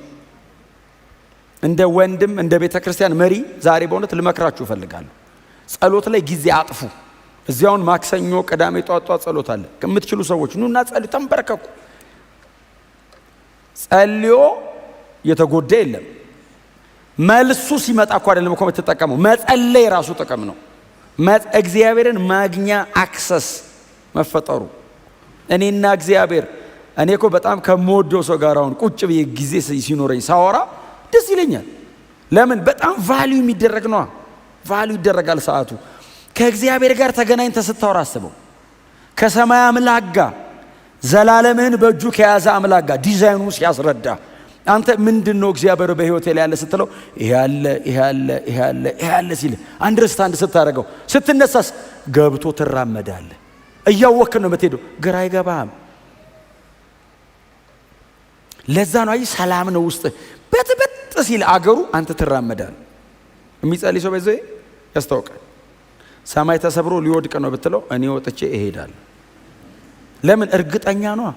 እንደ ወንድም እንደ ቤተ ክርስቲያን መሪ ዛሬ በእውነት ልመክራችሁ እፈልጋለሁ። ጸሎት ላይ ጊዜ አጥፉ። እዚያውን ማክሰኞ፣ ቅዳሜ ጧጧ ጸሎት አለ። ከምትችሉ ሰዎች ኑና ጸልዩ፣ ተንበረከኩ። ጸልዮ የተጎዳ የለም። መልሱ ሲመጣ እኮ አይደለም እኮ የምትጠቀመው፣ መጸለይ ራሱ ጥቅም ነው። እግዚአብሔርን ማግኛ አክሰስ መፈጠሩ እኔና እግዚአብሔር እኔ እኮ በጣም ከምወደው ሰው ጋር አሁን ቁጭ ብዬ ጊዜ ሲኖረኝ ሳወራ ደስ ይለኛል። ለምን? በጣም ቫልዩ የሚደረግ ነው። ቫልዩ ይደረጋል ሰዓቱ። ከእግዚአብሔር ጋር ተገናኝተህ ስታወራ አስበው። ከሰማይ አምላክ ጋር ዘላለምህን በእጁ ከያዘ አምላክ ጋር ዲዛይኑ ሲያስረዳ አንተ ምንድነው እግዚአብሔር በህይወቴ ላይ ያለ ስትለው ይሄ ያለ ሲል አንደርስታንድ ስታደርገው ስትነሳስ ገብቶ ትራመዳለህ። እያወክ ነው የምትሄደው፣ ግራ አይገባም። ለዛ ነው አይ ሰላም ነው ውስጥ በጥበጥ ሲል አገሩ አንተ ትራመዳለህ። የሚጸልይ ሰው በዚህ ያስታውቃል። ሰማይ ተሰብሮ ሊወድቅ ነው ብትለው እኔ ወጥቼ እሄዳለሁ። ለምን? እርግጠኛ ነው።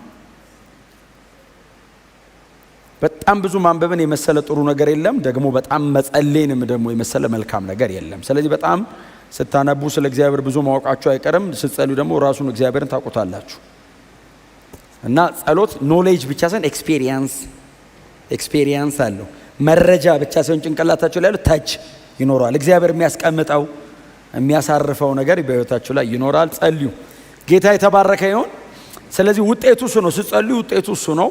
በጣም ብዙ ማንበብን የመሰለ ጥሩ ነገር የለም። ደግሞ በጣም መጸለይንም ደግሞ የመሰለ መልካም ነገር የለም። ስለዚህ በጣም ስታነቡ ስለ እግዚአብሔር ብዙ ማወቃችሁ አይቀርም። ስትጸልዩ ደግሞ ራሱን እግዚአብሔርን ታውቁታላችሁ። እና ጸሎት ኖሌጅ ብቻ ሳይሆን ኤክስፔሪየንስ አለው። መረጃ ብቻ ሳይሆን ጭንቅላታችሁ ላይ ያለው ታች ይኖራል። እግዚአብሔር የሚያስቀምጠው የሚያሳርፈው ነገር በህይወታችሁ ላይ ይኖራል። ጸልዩ። ጌታ የተባረከ ይሁን። ስለዚህ ውጤቱ እሱ ነው። ስትጸልዩ ውጤቱ እሱ ነው።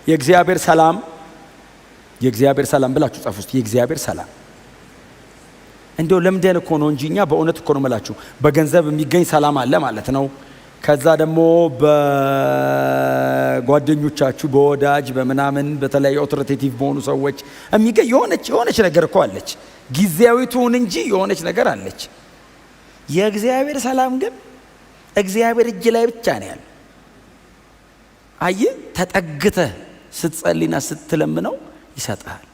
የእግዚአብሔር ሰላም ብላችሁ ጻፉ ውስጥ የእግዚአብሔር ሰላም። እንደው ለምደን እኮ ነው እንጂ እኛ በእውነት እኮ ነው የምላችሁ በገንዘብ የሚገኝ ሰላም አለ ማለት ነው። ከዛ ደግሞ በጓደኞቻችሁ በወዳጅ በምናምን በተለያዩ ኦቶሪቴቲቭ በሆኑ ሰዎች የሚገኝ የሆነች ነገር እኮ አለች። ጊዜያዊቱን እንጂ የሆነች ነገር አለች። የእግዚአብሔር ሰላም ግን እግዚአብሔር እጅ ላይ ብቻ ነው ያለው። አየህ፣ ተጠግተህ ስትጸልይና ስትለምነው ይሰጣል።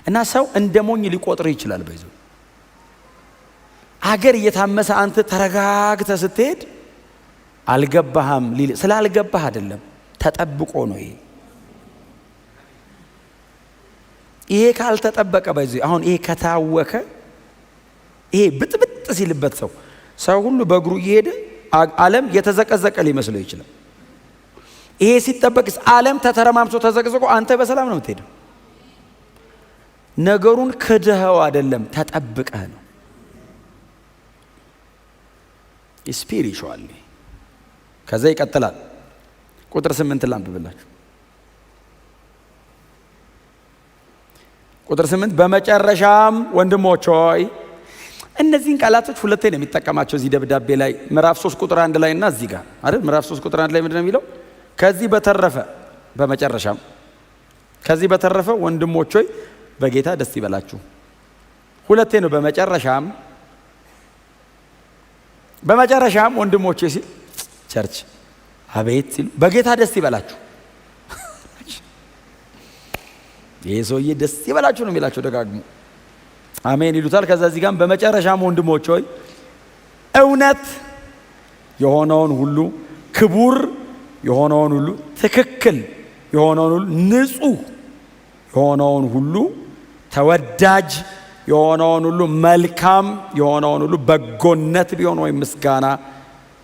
እና ሰው እንደ ሞኝ ሊቆጥር ይችላል። በይዞ አገር እየታመሰ አንተ ተረጋግተህ ስትሄድ አልገባህም ሊል ስላልገባህ አይደለም፣ ተጠብቆ ነው። ይሄ ካልተጠበቀ በይዞ አሁን ይሄ ከታወከ ይሄ ብጥብጥ ሲልበት ሰው ሁሉ በእግሩ እየሄደ ዓለም የተዘቀዘቀ ሊመስለው ይችላል። ይሄ ሲጠበቅስ ዓለም ተተረማምሶ ተዘቅዝቆ አንተ በሰላም ነው የምትሄደው። ነገሩን ክደኸው አይደለም፣ ተጠብቀህ ነው። ስፒሪቹዋል። ከዛ ይቀጥላል። ቁጥር 8 ላንብብላችሁ። ቁጥር 8 በመጨረሻም ወንድሞች ሆይ። እነዚህን ቃላቶች ሁለቴ ነው የሚጠቀማቸው እዚህ ደብዳቤ ላይ ምዕራፍ 3 ቁጥር 1 ላይ እና እዚህ ጋር አይደል? ምዕራፍ 3 ቁጥር 1 ላይ ምንድነው የሚለው? ከዚህ በተረፈ በመጨረሻም ከዚህ በተረፈ ወንድሞች ሆይ በጌታ ደስ ይበላችሁ። ሁለቴ ነው በመጨረሻም ወንድሞች ሲል ቸርች አቤት ሲሉ በጌታ ደስ ይበላችሁ። ይሄ ሰውዬ ደስ ይበላችሁ ነው የሚላቸው ደጋግሞ አሜን ይሉታል። ከዛ እዚህ ጋር በመጨረሻም ወንድሞች ሆይ እውነት የሆነውን ሁሉ፣ ክቡር የሆነውን ሁሉ፣ ትክክል የሆነውን ሁሉ፣ ንጹህ የሆነውን ሁሉ፣ ተወዳጅ የሆነውን ሁሉ፣ መልካም የሆነውን ሁሉ፣ በጎነት ቢሆን ወይም ምስጋና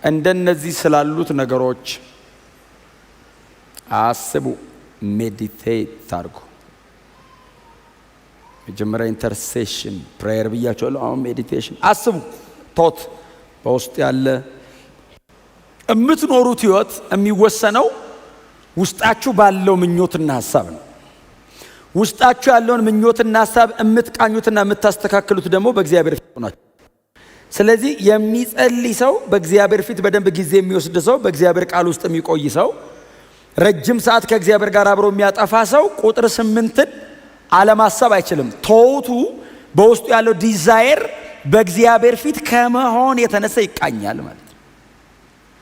እንደነዚህ ስላሉት ነገሮች አስቡ፣ ሜዲቴት አድርጉ። መጀመሪያ ኢንተርሴሽን ፕሬየር ብያቸዋለሁ። አሁን ሜዲቴሽን አስቡ። ቶት በውስጥ ያለ የምትኖሩት ህይወት የሚወሰነው ውስጣችሁ ባለው ምኞትና ሐሳብ ነው። ውስጣችሁ ያለውን ምኞትና ሐሳብ የምትቃኙትና የምታስተካክሉት ደግሞ በእግዚአብሔር ፊት ናችሁ። ስለዚህ የሚጸልይ ሰው፣ በእግዚአብሔር ፊት በደንብ ጊዜ የሚወስድ ሰው፣ በእግዚአብሔር ቃል ውስጥ የሚቆይ ሰው፣ ረጅም ሰዓት ከእግዚአብሔር ጋር አብሮ የሚያጠፋ ሰው ቁጥር 8ን አለማሰብ አይችልም። ቶቱ በውስጡ ያለው ዲዛይር በእግዚአብሔር ፊት ከመሆን የተነሳ ይቃኛል ማለት ነው።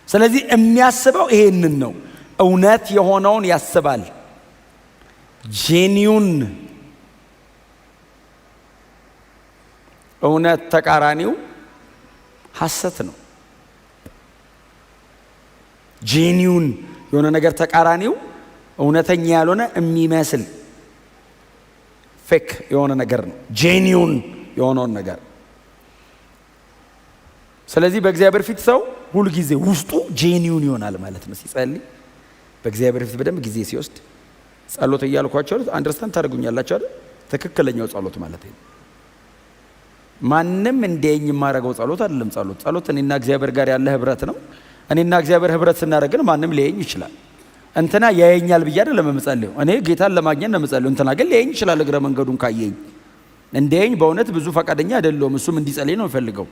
ስለዚህ የሚያስበው ይሄንን ነው። እውነት የሆነውን ያስባል። ጄኒዩን እውነት ተቃራኒው ሐሰት ነው። ጄኒዩን የሆነ ነገር ተቃራኒው እውነተኛ ያልሆነ የሚመስል ፌክ የሆነ ነገር ነው። ጄኒዩን የሆነውን ነገር። ስለዚህ በእግዚአብሔር ፊት ሰው ሁሉ ጊዜ ውስጡ ጄኒዩን ይሆናል ማለት ነው። ሲጸልይ በእግዚአብሔር ፊት በደንብ ጊዜ ሲወስድ ጸሎት እያልኳቸው አንደርስታንድ ታደርጉኛላችሁ አይደል? ትክክለኛው ጸሎት ማለት ነው። ማንም እንደኝ የማረገው ጸሎት አይደለም። ጸሎት እኔና እግዚአብሔር ጋር ያለ ህብረት ነው። እኔና እግዚአብሔር ህብረት ስናደርግ ማንም ሊያየኝ ይችላል። እንትና ያየኛል ብዬ አይደለም የምጸልየው። እኔ ጌታን ለማግኘት ነው የምጸልየው። እንትና ግን ሊያየኝ ይችላል እግረ መንገዱን ካየኝ። እንዲያየኝ በእውነት ብዙ ፈቃደኛ አይደለሁም። እሱም እንዲጸልይ ነው የምፈልገው።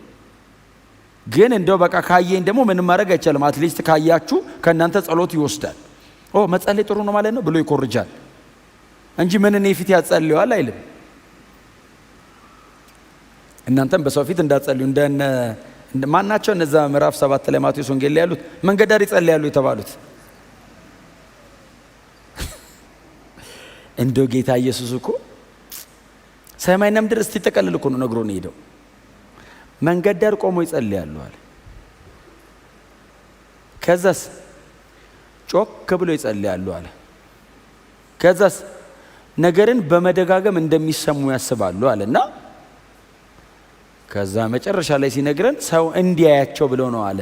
ግን እንደው በቃ ካየኝ ደግሞ ምንም ማድረግ አይቻልም። አትሊስት ካያችሁ ከእናንተ ጸሎት ይወስዳል። መጸለይ ጥሩ ነው ማለት ነው ብሎ ይኮርጃል እንጂ ምን እኔ ፊት ያጸልየዋል አይልም። እናንተም በሰው ፊት እንዳትጸልዩ ማናቸው እነዛ ምዕራፍ 7 ላይ ማቴዎስ ወንጌል ላይ ያሉት መንገድ ዳር ይጸልያሉ የተባሉት እንደው ጌታ ኢየሱስ እኮ ሰማይና ምድር እስኪጠቀልል እኮ ነው ነግሮን ሄደው። መንገድ ዳር ቆሞ ይጸልያሉ አለ። ከዛስ ጮክ ብሎ ይጸልያሉ አለ። ከዛስ ነገርን በመደጋገም እንደሚሰሙ ያስባሉ አለና ከዛ መጨረሻ ላይ ሲነግረን ሰው እንዲያያቸው ብለው ነው አለ።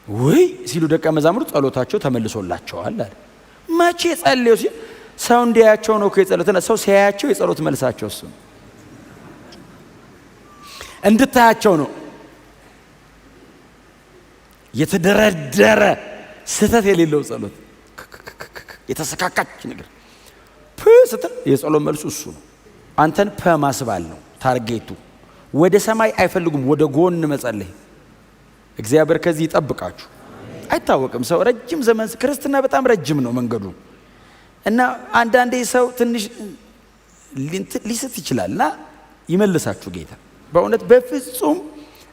ወይ ሲሉ ደቀ መዛሙርት ጸሎታቸው ተመልሶላቸዋል አለ። መቼ ጸልዩ ሲል ሰው እንዲያያቸው ነው እኮ የጸሎትና ሰው ሲያያቸው የጸሎት መልሳቸው እሱ ነው። እንድታያቸው ነው። የተደረደረ ስህተት የሌለው ጸሎት፣ የተሰካካች ነገር ስትል የጸሎት መልሱ እሱ ነው። አንተን ማስባል ነው ታርጌቱ። ወደ ሰማይ አይፈልጉም፣ ወደ ጎን መጸለይ። እግዚአብሔር ከዚህ ይጠብቃችሁ። አይታወቅም ሰው ረጅም ዘመን ክርስትና በጣም ረጅም ነው መንገዱ እና አንዳንዴ ሰው ትንሽ ሊስት ይችላልና ይመልሳችሁ ጌታ። በእውነት በፍጹም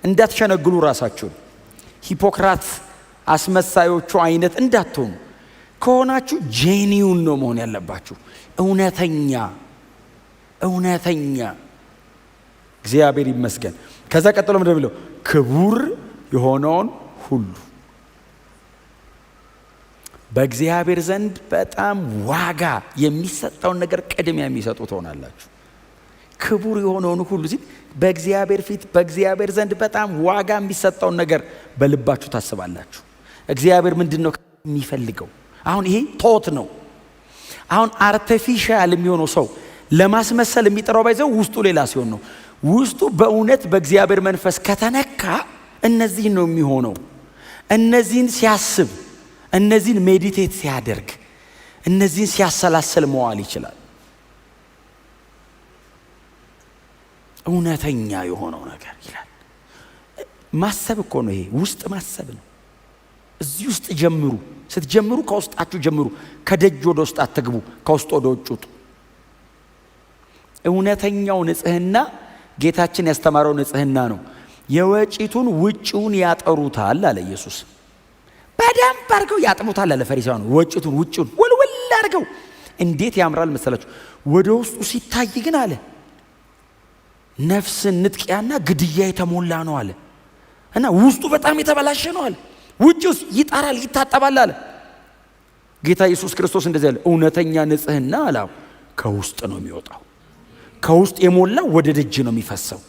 እንዳትሸነግሉ ራሳችሁን። ሂፖክራት አስመሳዮቹ አይነት እንዳትሆኑ። ከሆናችሁ ጄኒውን ነው መሆን ያለባችሁ። እውነተኛ እግዚአብሔር ይመስገን። ከዛ ቀጥሎ ምንድን ነው የሚለው? ክቡር የሆነውን ሁሉ በእግዚአብሔር ዘንድ በጣም ዋጋ የሚሰጠውን ነገር ቅድሚያ የሚሰጡ ትሆናላችሁ። ክቡር የሆነውን ሁሉ ሲል በእግዚአብሔር ፊት በእግዚአብሔር ዘንድ በጣም ዋጋ የሚሰጠውን ነገር በልባችሁ ታስባላችሁ። እግዚአብሔር ምንድን ነው የሚፈልገው? አሁን ይሄ ቶት ነው። አሁን አርቲፊሻል የሚሆነው ሰው ለማስመሰል የሚጠራው ባይዘው ውስጡ ሌላ ሲሆን ነው። ውስጡ በእውነት በእግዚአብሔር መንፈስ ከተነካ እነዚህን ነው የሚሆነው። እነዚህን ሲያስብ፣ እነዚህን ሜዲቴት ሲያደርግ፣ እነዚህን ሲያሰላስል መዋል ይችላል። እውነተኛ የሆነው ነገር ይላል። ማሰብ እኮ ነው ይሄ። ውስጥ ማሰብ ነው። እዚህ ውስጥ ጀምሩ። ስትጀምሩ ከውስጣችሁ ጀምሩ። ከደጅ ወደ ውስጥ አትግቡ፣ ከውስጥ ወደ ውጭ ውጡ። እውነተኛው ንጽህና ጌታችን ያስተማረው ንጽህና ነው። የወጪቱን ውጭውን ያጠሩታል አለ ኢየሱስ። በደንብ አድርገው ያጥሙታል አለ ፈሪሳውያን። ወጪቱን ውጭውን ወልወል አድርገው እንዴት ያምራል መሰላችሁ። ወደ ውስጡ ሲታይ ግን አለ ነፍስን ንጥቂያና ግድያ የተሞላ ነው አለ እና ውስጡ በጣም የተበላሸ ነው አለ። ውጭውስ ይጣራል ይታጠባል አለ ጌታ ኢየሱስ ክርስቶስ። እንደዚህ ያለ እውነተኛ ንጽህና አለ ከውስጥ ነው የሚወጣው። ከውስጥ የሞላው ወደ ደጅ ነው የሚፈሰው።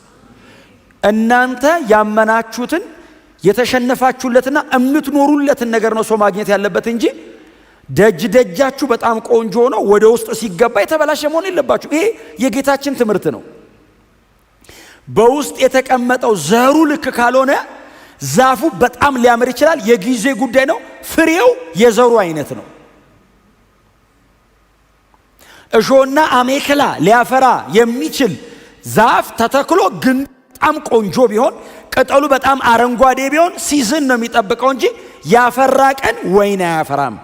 እናንተ ያመናችሁትን የተሸነፋችሁለትና የምትኖሩለትን ነገር ነው ሰው ማግኘት ያለበት እንጂ ደጃችሁ በጣም ቆንጆ ነው ወደ ውስጥ ሲገባ የተበላሸ መሆን የለባችሁ። ይሄ የጌታችን ትምህርት ነው። በውስጥ የተቀመጠው ዘሩ ልክ ካልሆነ ዛፉ በጣም ሊያምር ይችላል፣ የጊዜ ጉዳይ ነው። ፍሬው የዘሩ አይነት ነው። እሾህና አሜከላ ሊያፈራ የሚችል ዛፍ ተተክሎ ግን በጣም ቆንጆ ቢሆን ቅጠሉ በጣም አረንጓዴ ቢሆን ሲዝን ነው የሚጠብቀው እንጂ ያፈራ ቀን ወይን አያፈራም።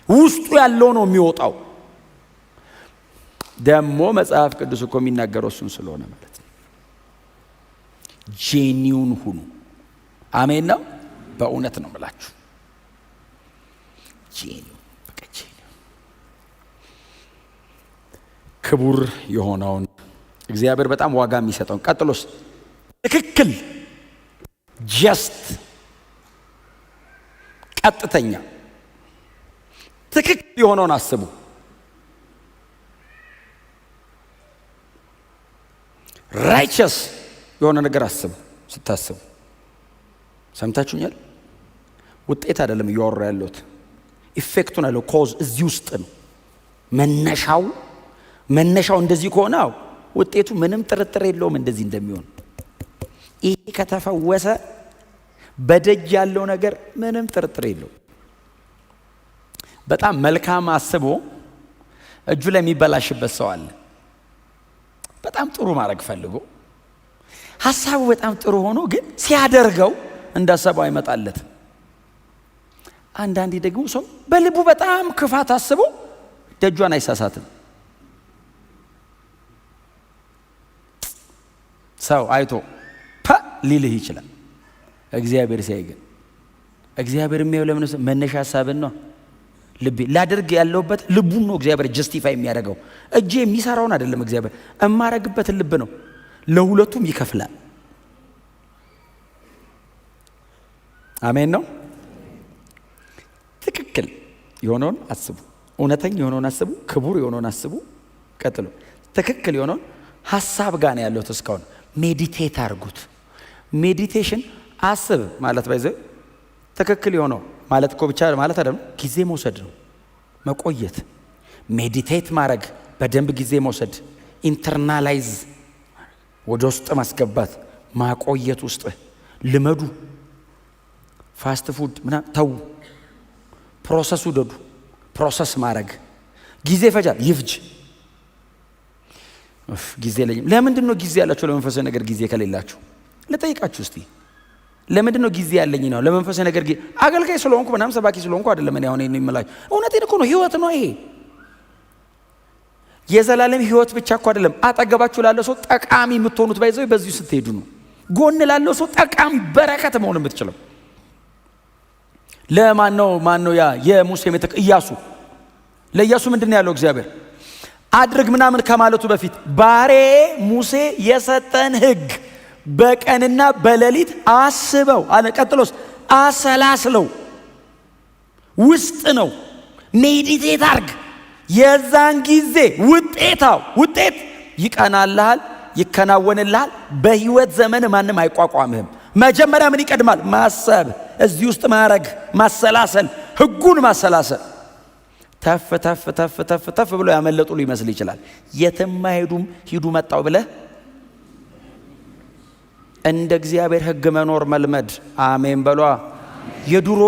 ውስጡ ያለው ነው የሚወጣው። ደግሞ መጽሐፍ ቅዱስ እኮ የሚናገረው እሱን ስለሆነ ማለት ነው። ጄኒውን ሁኑ። አሜን ነው። በእውነት ነው የምላችሁ። ጄኒውን ክቡር የሆነውን እግዚአብሔር በጣም ዋጋ የሚሰጠውን ቀጥሎስ ትክክል ጀስት ቀጥተኛ ትክክል የሆነውን አስቡ። ራይቸስ የሆነ ነገር አስቡ። ስታስቡ ሰምታችሁኛል። ውጤት አይደለም እያወራ ያለሁት፣ ኢፌክቱን አለው። ኮዝ እዚህ ውስጥ ነው። መነሻው እንደዚህ ከሆነ ውጤቱ ምንም ጥርጥር የለውም እንደዚህ እንደሚሆን። ይሄ ከተፈወሰ በደጅ ያለው ነገር ምንም ጥርጥር የለው። በጣም መልካም አስቦ እጁ ላይ የሚበላሽበት ሰው አለ። በጣም ጥሩ ማድረግ ፈልጎ ሐሳቡ በጣም ጥሩ ሆኖ ግን ሲያደርገው እንዳሰበው አይመጣለትም። አንዳንዴ ደግሞ ሰው በልቡ በጣም ክፋት አስቦ ደጇን አይሳሳትም። ሰው አይቶ ሊልህ ይችላል። እግዚአብሔር ሲያይ ግን እግዚአብሔር የሚያየው ለምን መነሻ ሐሳብን ነው። ልቤ ላደርግ ያለውበት ልቡን ነው እግዚአብሔር ጀስቲፋይ የሚያደርገው። እጄ የሚሰራውን አይደለም እግዚአብሔር እማረግበትን ልብ ነው። ለሁለቱም ይከፍላል። አሜን ነው። ትክክል የሆነውን አስቡ፣ እውነተኛ የሆነውን አስቡ፣ ክቡር የሆነውን አስቡ። ቀጥሎ ትክክል የሆነውን ሐሳብ ጋር ነው ያለው። እስካሁን ሜዲቴት አድርጉት። ሜዲቴሽን አስብ ማለት ባይዘ ትክክል የሆነው ማለት እኮ ብቻ ማለት አይደለም። ጊዜ መውሰድ ነው፣ መቆየት። ሜዲቴት ማድረግ፣ በደንብ ጊዜ መውሰድ፣ ኢንተርናላይዝ ወደ ውስጥ ማስገባት፣ ማቆየት ውስጥ ልመዱ። ፋስት ፉድ ምናምን ተው፣ ፕሮሰስ ውደዱ። ፕሮሰስ ማድረግ ጊዜ ይፈጃል፣ ይፍጅ። ጊዜ የለኝም። ለምንድን ነው ጊዜ ያላችሁ ለመንፈሳዊ ነገር ጊዜ ከሌላችሁ? ልጠይቃችሁ እስቲ። ለምንድን ነው ጊዜ ያለኝ ነው ለመንፈሳዊ ነገር? አገልጋይ ስለሆንኩ ምናምን ሰባኪ ስለሆንኩ አይደለም። እኔ አሁን የምላችሁ እውነቴን እኮ ነው። ህይወት ነው ይሄ። የዘላለም ህይወት ብቻ እኮ አይደለም። አጠገባችሁ ላለው ሰው ጠቃሚ የምትሆኑት ባይዘው በዚሁ ስትሄዱ ነው። ጎን ላለው ሰው ጠቃሚ በረከት መሆን የምትችለው ለማን ነው? ያ የሙሴ ምትክ ኢያሱ። ለኢያሱ ምንድን ነው ያለው እግዚአብሔር? አድርግ ምናምን ከማለቱ በፊት ባሬ ሙሴ የሰጠን ህግ በቀንና በሌሊት አስበው አለ። ቀጥሎስ አሰላስለው። ውስጥ ነው። ሜዲቴት አርግ። የዛን ጊዜ ውጤት ይቀናልሃል፣ ይከናወንልሃል። በህይወት ዘመን ማንም አይቋቋምህም። መጀመሪያ ምን ይቀድማል? ማሰብ። እዚህ ውስጥ ማረግ፣ ማሰላሰል፣ ህጉን ማሰላሰል። ተፍ ተፍ ተፍ ተፍ ተፍ ብሎ ያመለጡ ሊመስል ይችላል። የትም አይሄዱም። ሂዱ መጣው ብለህ እንደ እግዚአብሔር ህግ መኖር መልመድ። አሜን በሏ። የድሮ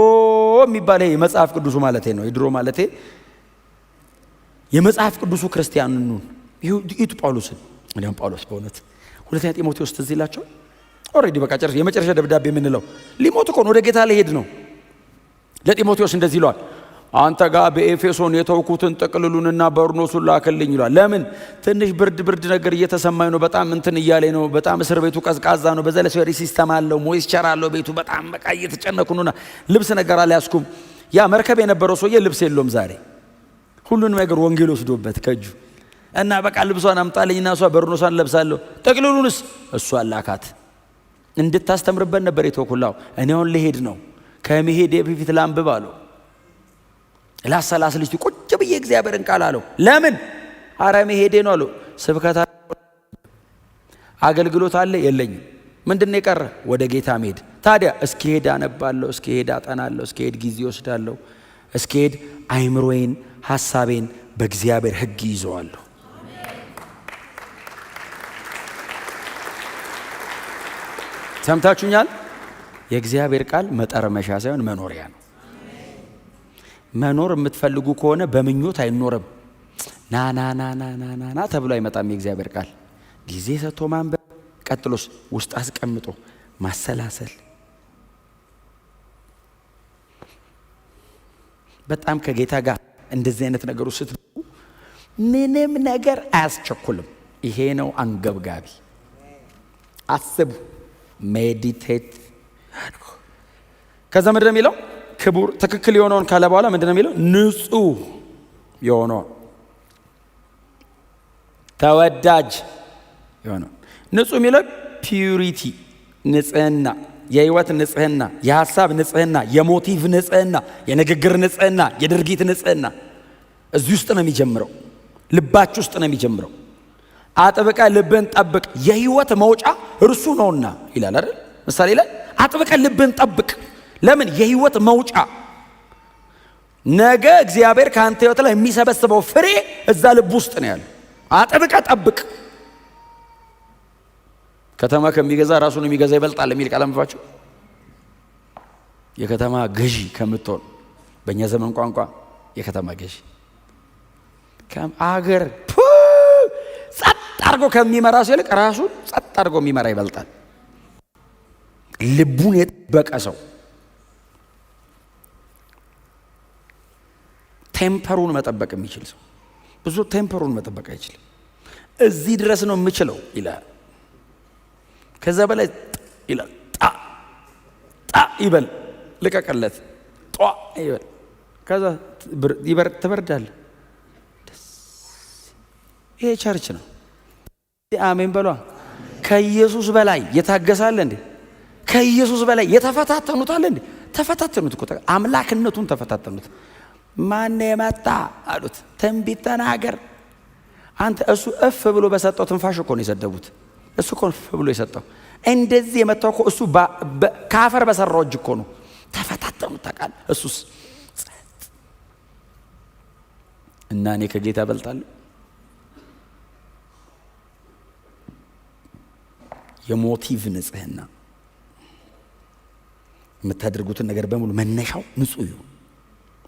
የሚባል የመጽሐፍ ቅዱሱ ማለቴ ነው። የድሮ ማለቴ የመጽሐፍ ቅዱሱ ክርስቲያን ነን። ይቱ ጳውሎስን እንዲያውም ጳውሎስ በእውነት ሁለተኛ ጢሞቴዎስ ትዝ ይላቸው። ኦሬዲ በቃ ጨርስ። የመጨረሻ ደብዳቤ የምንለው ሊሞት እኮ ነው፣ ወደ ጌታ ሊሄድ ነው። ለጢሞቴዎስ እንደዚህ ይለዋል፣ አንተ ጋር በኤፌሶን የተውኩትን ጥቅልሉንና በርኖሱን ላክልኝ ይሏል። ለምን? ትንሽ ብርድ ነገር እየተሰማኝ ነው። በጣም እንትን እያለኝ ነው። በጣም እስር ቤቱ ቀዝቃዛ ነው። በዛ ላይ ሶሪ ሲስተም አለው፣ ሞይስቸር አለው ቤቱ። በጣም በቃ እየተጨነኩ ነውና ልብስ ነገር አልያዝኩም። ያ መርከብ የነበረው ሰውዬ ልብስ የለውም ዛሬ። ሁሉንም ነገር ወንጌል ወስዶበት ከእጁ እና በቃ ልብሷን አምጣልኝና እሷ በርኖሷን ለብሳለሁ፣ ጥቅልሉንስ እሷ አላካት። እንድታስተምርበት ነበር የተወኩላው። እኔ አሁን ልሄድ ነው፣ ከመሄዴ በፊት ላንብብ አለው። ላሰላስል እስቲ ቁጭ ብዬ እግዚአብሔርን ቃል አለው። ለምን? አረ መሄዴ ነው አለው። ስብከታ አገልግሎት አለ የለኝም። ምንድነው የቀረ? ወደ ጌታ መሄድ። ታዲያ እስኪሄድ አነባለሁ፣ እስኪሄድ አጠናለሁ፣ እስኪሄድ ጊዜ ወስዳለሁ፣ እስኪሄድ አይምሮዬን ሐሳቤን በእግዚአብሔር ሕግ ይዘዋለሁ። ሰምታችሁኛል? የእግዚአብሔር ቃል መጠርመሻ ሳይሆን መኖሪያ ነው። መኖር የምትፈልጉ ከሆነ በምኞት አይኖርም። ና ተብሎ አይመጣም። የእግዚአብሔር ቃል ጊዜ ሰጥቶ ማንበብ፣ ቀጥሎስ ውስጥ አስቀምጦ ማሰላሰል። በጣም ከጌታ ጋር እንደዚህ አይነት ነገሮች ስትሉ ምንም ነገር አያስቸኩልም። ይሄ ነው አንገብጋቢ። አስቡ፣ ሜዲቴት። ከዛ ምንድነው የሚለው? ክቡር ትክክል የሆነውን ካለ በኋላ ምንድነው የሚለው? ንጹህ የሆነው ተወዳጅ የሆነው ንጹህ የሚለው ፒዩሪቲ፣ ንጽህና፣ የህይወት ንጽህና፣ የሐሳብ ንጽህና፣ የሞቲቭ ንጽህና፣ የንግግር ንጽህና፣ የድርጊት ንጽህና እዚህ ውስጥ ነው የሚጀምረው። ልባችሁ ውስጥ ነው የሚጀምረው። አጥብቀ ልብን ጠብቅ የህይወት መውጫ እርሱ ነውና ይላል አይደል? ምሳሌ ላይ አጥብቀ ልብን ጠብቅ። ለምን? የህይወት መውጫ። ነገ እግዚአብሔር ካንተ ህይወት ላይ የሚሰበስበው ፍሬ እዛ ልብ ውስጥ ነው ያለው። አጥብቀ ጠብቅ። ከተማ ከሚገዛ ራሱን የሚገዛ ይበልጣል የሚል ቃል አንብባችሁ የከተማ ገዢ ከምትሆን በእኛ ዘመን ቋንቋ የከተማ ገዢ አገር ጸጥ አድርጎ ከሚመራ ሰው ይልቅ ራሱን ጸጥ አድርጎ የሚመራ ይበልጣል። ልቡን የጠበቀ ሰው ቴምፐሩን መጠበቅ የሚችል ሰው ብዙ ቴምፐሩን መጠበቅ አይችልም። እዚህ ድረስ ነው የምችለው ይላል። ከዛ በላይ ይላል። ጣ ይበል፣ ልቀቀለት፣ ጧ ይበል። ከዛ ትበርዳለህ። ይሄ ቸርች ነው። አሜን በሏ። ከኢየሱስ በላይ የታገሳለ እንዴ? ከኢየሱስ በላይ የተፈታተኑታል እንዴ? ተፈታተኑት እኮ አምላክነቱን ተፈታተኑት። ማን የመጣ አሉት። ትንቢት ተናገር አንተ። እሱ እፍ ብሎ በሰጠው ትንፋሽ እኮ ነው የሰደቡት። እሱ እኮ እፍ ብሎ የሰጠው እንደዚህ የመጣው እኮ እሱ ካፈር በሰራው እጅ እኮ ነው። ተፈታተኑት ታውቃለህ። እሱስ እና እኔ ከጌታ እበልጣለሁ። የሞቲቭ ንጽህና የምታደርጉትን ነገር በሙሉ መነሻው ንጹህ ይሁን።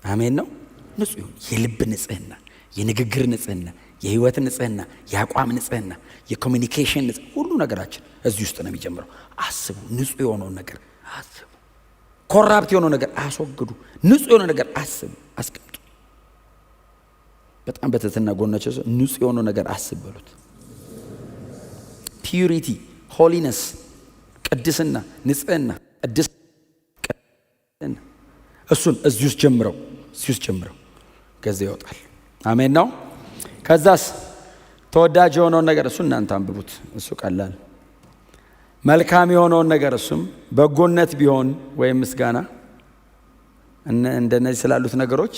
አሜን ነው። ንጹህ ይሁን። የልብ ንጽህና፣ የንግግር ንጽህና፣ የህይወት ንጽህና፣ የአቋም ንጽህና፣ የኮሚኒኬሽን ንጽህና፣ ሁሉ ነገራችን እዚህ ውስጥ ነው የሚጀምረው። አስቡ። ንጹህ የሆነውን ነገር አስቡ። ኮራፕት የሆነው ነገር አስወግዱ። ንጹህ የሆነው ነገር አስቡ፣ አስቀምጡ። በጣም በትህትና ጎናቸው ሰው ንጹህ የሆነው ነገር አስብ በሉት። ፒዩሪቲ፣ ሆሊነስ፣ ቅድስና፣ ንጽህና፣ ቅድስና እሱን እዚህ ውስጥ ጀምረው ከዚያ ይወጣል። አሜን ነው። ከዛስ ተወዳጅ የሆነውን ነገር እሱ እናንተ አንብቡት። እሱ ቀላል። መልካም የሆነውን ነገር እሱም በጎነት ቢሆን ወይም ምስጋና እንደነዚህ ስላሉት ነገሮች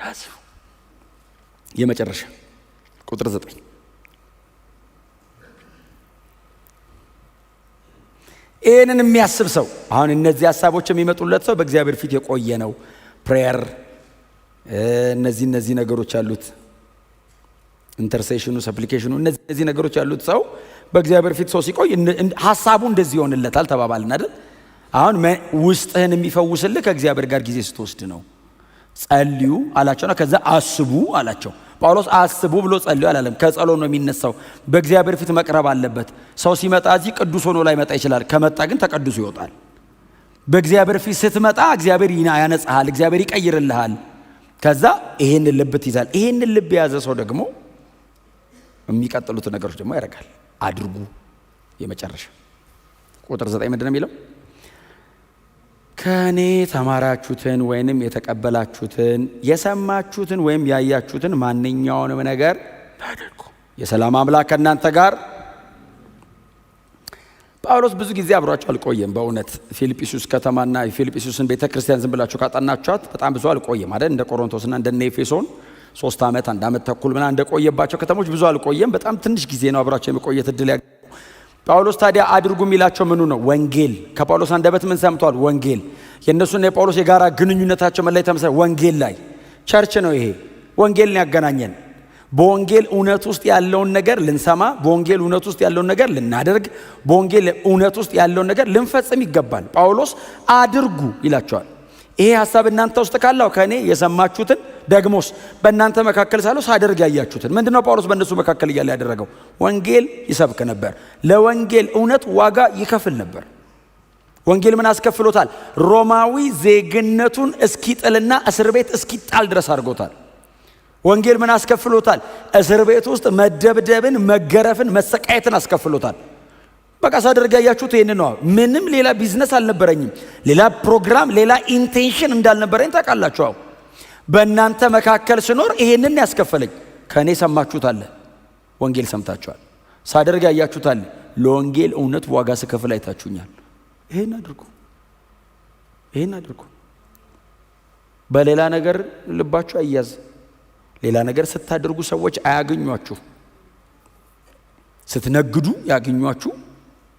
አስቡ። የመጨረሻ ቁጥር 9 ይህንን የሚያስብ ሰው አሁን እነዚህ ሀሳቦች የሚመጡለት ሰው በእግዚአብሔር ፊት የቆየ ነው። ፕሬየር እነዚህ ነገሮች አሉት። ኢንተርሴሽኑ፣ ሰፕሊኬሽኑ እነዚህ ነገሮች ያሉት ሰው በእግዚአብሔር ፊት ሰው ሲቆይ ሀሳቡ እንደዚህ ይሆንለታል። ተባባልን አይደል? አሁን ውስጥህን የሚፈውስልህ ከእግዚአብሔር ጋር ጊዜ ስትወስድ ነው። ጸልዩ አላቸውና ከዛ አስቡ አላቸው። ጳውሎስ አስቡ ብሎ ጸልዩ አላለም። ከጸሎት ነው የሚነሳው። በእግዚአብሔር ፊት መቅረብ አለበት። ሰው ሲመጣ እዚህ ቅዱስ ሆኖ ላይ መጣ ይችላል። ከመጣ ግን ተቀድሶ ይወጣል። በእግዚአብሔር ፊት ስትመጣ እግዚአብሔር ያነጻሃል፣ እግዚአብሔር ይቀይርልሃል። ከዛ ይሄንን ልብ ትይዛል። ይሄንን ልብ የያዘ ሰው ደግሞ የሚቀጥሉት ነገሮች ደግሞ ያደርጋል። አድርጉ። የመጨረሻ ቁጥር 9 ምንድን ነው የሚለው? ከኔ ተማራችሁትን ወይንም የተቀበላችሁትን የሰማችሁትን ወይም ያያችሁትን ማንኛውንም ነገር አድርጉ። የሰላም አምላክ ከእናንተ ጋር። ጳውሎስ ብዙ ጊዜ አብሯቸው አልቆየም። በእውነት ፊልጵስዩስ ከተማና የፊልጵስዩስን ቤተክርስቲያን ዝም ብላችሁ ካጠናችኋት በጣም ብዙ አልቆየም አይደል? እንደ ቆሮንቶስና እንደ ኤፌሶን 3 ዓመት 1 ዓመት ተኩል ምናምን እንደቆየባቸው ከተሞች ብዙ አልቆየም። በጣም ትንሽ ጊዜ ነው አብሯቸው የመቆየት እድል ያገኘው። ጳውሎስ ታዲያ አድርጉ የሚላቸው ምኑ ነው? ወንጌል። ከጳውሎስ አንደበት ምን ሰምቷል? ወንጌል። የእነሱና የጳውሎስ የጋራ ግንኙነታቸው መላይ ተመሳሳይ ወንጌል ላይ ቸርች ነው። ይሄ ወንጌልን ያገናኘን። በወንጌል እውነት ውስጥ ያለውን ነገር ልንሰማ፣ በወንጌል እውነት ውስጥ ያለውን ነገር ልናደርግ፣ በወንጌል እውነት ውስጥ ያለውን ነገር ልንፈጽም ይገባል። ጳውሎስ አድርጉ ይላቸዋል። ይሄ ሐሳብ እናንተ ውስጥ ካለው ከኔ የሰማችሁትን ደግሞስ በእናንተ መካከል ሳለው ሳደርግ ያያችሁትን። ምንድነው ጳውሎስ በእነሱ መካከል እያለ ያደረገው? ወንጌል ይሰብክ ነበር። ለወንጌል እውነት ዋጋ ይከፍል ነበር። ወንጌል ምን አስከፍሎታል? ሮማዊ ዜግነቱን እስኪጥልና እስር ቤት እስኪጣል ድረስ አድርጎታል። ወንጌል ምን አስከፍሎታል? እስር ቤት ውስጥ መደብደብን፣ መገረፍን፣ መሰቃየትን አስከፍሎታል። በቃ ሳደርግ ያያችሁት ይሄን ነው። ምንም ሌላ ቢዝነስ አልነበረኝም፣ ሌላ ፕሮግራም፣ ሌላ ኢንቴንሽን እንዳልነበረኝ ታውቃላችሁ። በእናንተ መካከል ስኖር ይሄንን ያስከፈለኝ። ከእኔ ሰማችሁት አለ፣ ወንጌል ሰምታችኋል። ሳደርግ ያያችሁት አለ፣ ለወንጌል እውነት ዋጋ ስከፍል አይታችሁኛል። ይሄን አድርጉ፣ ይሄን አድርጉ። በሌላ ነገር ልባችሁ አይያዝ። ሌላ ነገር ስታደርጉ ሰዎች አያገኟችሁ። ስትነግዱ ያገኟችሁ፣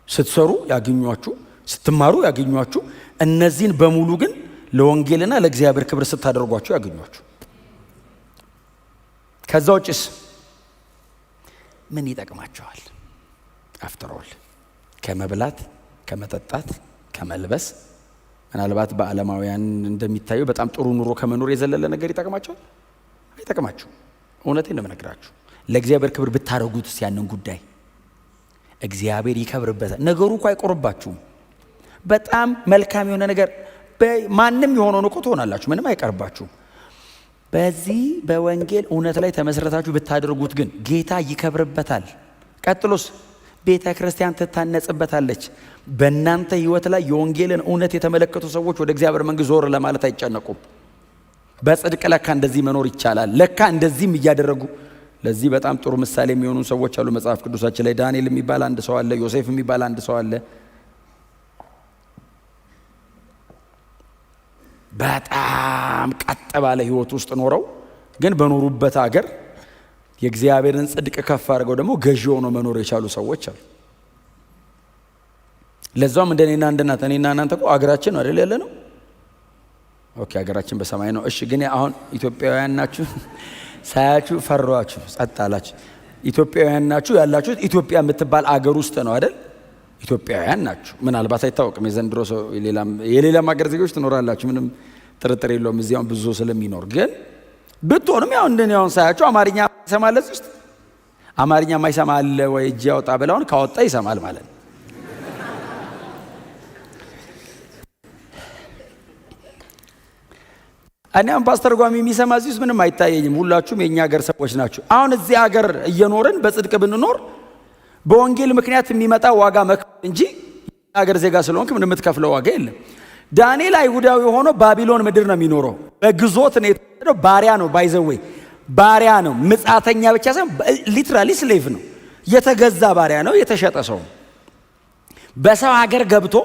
ስትሰሩ ያገኟችሁ፣ ስትማሩ ያገኟችሁ። እነዚህን በሙሉ ግን ለወንጌልና ለእግዚአብሔር ክብር ስታደርጓቸው ያገኟችሁ። ከዛ ውጭስ ምን ይጠቅማቸዋል? አፍተር ኦል ከመብላት፣ ከመጠጣት፣ ከመልበስ ምናልባት በዓለማውያን እንደሚታየው በጣም ጥሩ ኑሮ ከመኖር የዘለለ ነገር ይጠቅማቸዋል? አይጠቅማችሁ። እውነቴን ነው የምነግራችሁ። ለእግዚአብሔር ክብር ብታረጉትስ ያንን ጉዳይ እግዚአብሔር ይከብርበታል። ነገሩ እኮ አይቆርባችሁም። በጣም መልካም የሆነ ነገር ማንም የሆነውን እኮ ትሆናላችሁ፣ ምንም አይቀርባችሁም። በዚህ በወንጌል እውነት ላይ ተመስረታችሁ ብታደርጉት ግን ጌታ ይከብርበታል። ቀጥሎስ ቤተ ክርስቲያን ትታነጽበታለች። በእናንተ ህይወት ላይ የወንጌልን እውነት የተመለከቱ ሰዎች ወደ እግዚአብሔር መንግስት ዞር ለማለት አይጨነቁም። በጽድቅ ለካ እንደዚህ መኖር ይቻላል፣ ለካ እንደዚህም እያደረጉ። ለዚህ በጣም ጥሩ ምሳሌ የሚሆኑ ሰዎች አሉ መጽሐፍ ቅዱሳችን ላይ። ዳንኤል የሚባል አንድ ሰው አለ። ዮሴፍ የሚባል አንድ ሰው አለ። በጣም ቀጥ ባለ ህይወት ውስጥ ኖረው ግን በኖሩበት ሀገር የእግዚአብሔርን ጽድቅ ከፍ አድርገው ደግሞ ገዢ ሆነው መኖር የቻሉ ሰዎች አሉ። ለዛውም እንደኔና እንደናንተ እኔና እናንተ እኮ አገራችን ነው አይደል ያለነው? ኦኬ አገራችን በሰማይ ነው። እሺ ግን አሁን ኢትዮጵያውያን ናችሁ? ሳያችሁ ፈሯችሁ ጸጥ አላችሁ። ኢትዮጵያውያን ናችሁ? ያላችሁት ኢትዮጵያ የምትባል አገር ውስጥ ነው አይደል? ኢትዮጵያውያን ናችሁ። ምናልባት አይታወቅም፣ የዘንድሮ ሰው የሌላም አገር ዜጎች ትኖራላችሁ፣ ምንም ጥርጥር የለውም። እዚያውን ብዙ ስለሚኖር ግን ብትሆንም ያው እንደኔ አሁን ሳያችሁ አማርኛ ይሰማል። እዚህ ውስጥ አማርኛ የማይሰማ አለ ወይ? እጅ ያውጣ ብለውን ካወጣ ይሰማል ማለት ነው። እኔም ፓስተር ጓሚ የሚሰማ እዚህ ውስጥ ምንም አይታየኝም። ሁላችሁም የኛ ሀገር ሰዎች ናችሁ። አሁን እዚህ ሀገር እየኖርን በጽድቅ ብንኖር በወንጌል ምክንያት የሚመጣ ዋጋ መክፈል እንጂ ሀገር ዜጋ ስለሆንክ ምን የምትከፍለው ዋጋ የለም። ዳንኤል አይሁዳዊ ሆኖ ባቢሎን ምድር ነው የሚኖረው። በግዞት ነው የተወሰደው። ባሪያ ነው፣ ባይዘወይ ባሪያ ነው። ምጻተኛ ብቻ ሳይሆን ሊትራሊ ስሌቭ ነው። የተገዛ ባሪያ ነው፣ የተሸጠ ሰው። በሰው ሀገር ገብቶ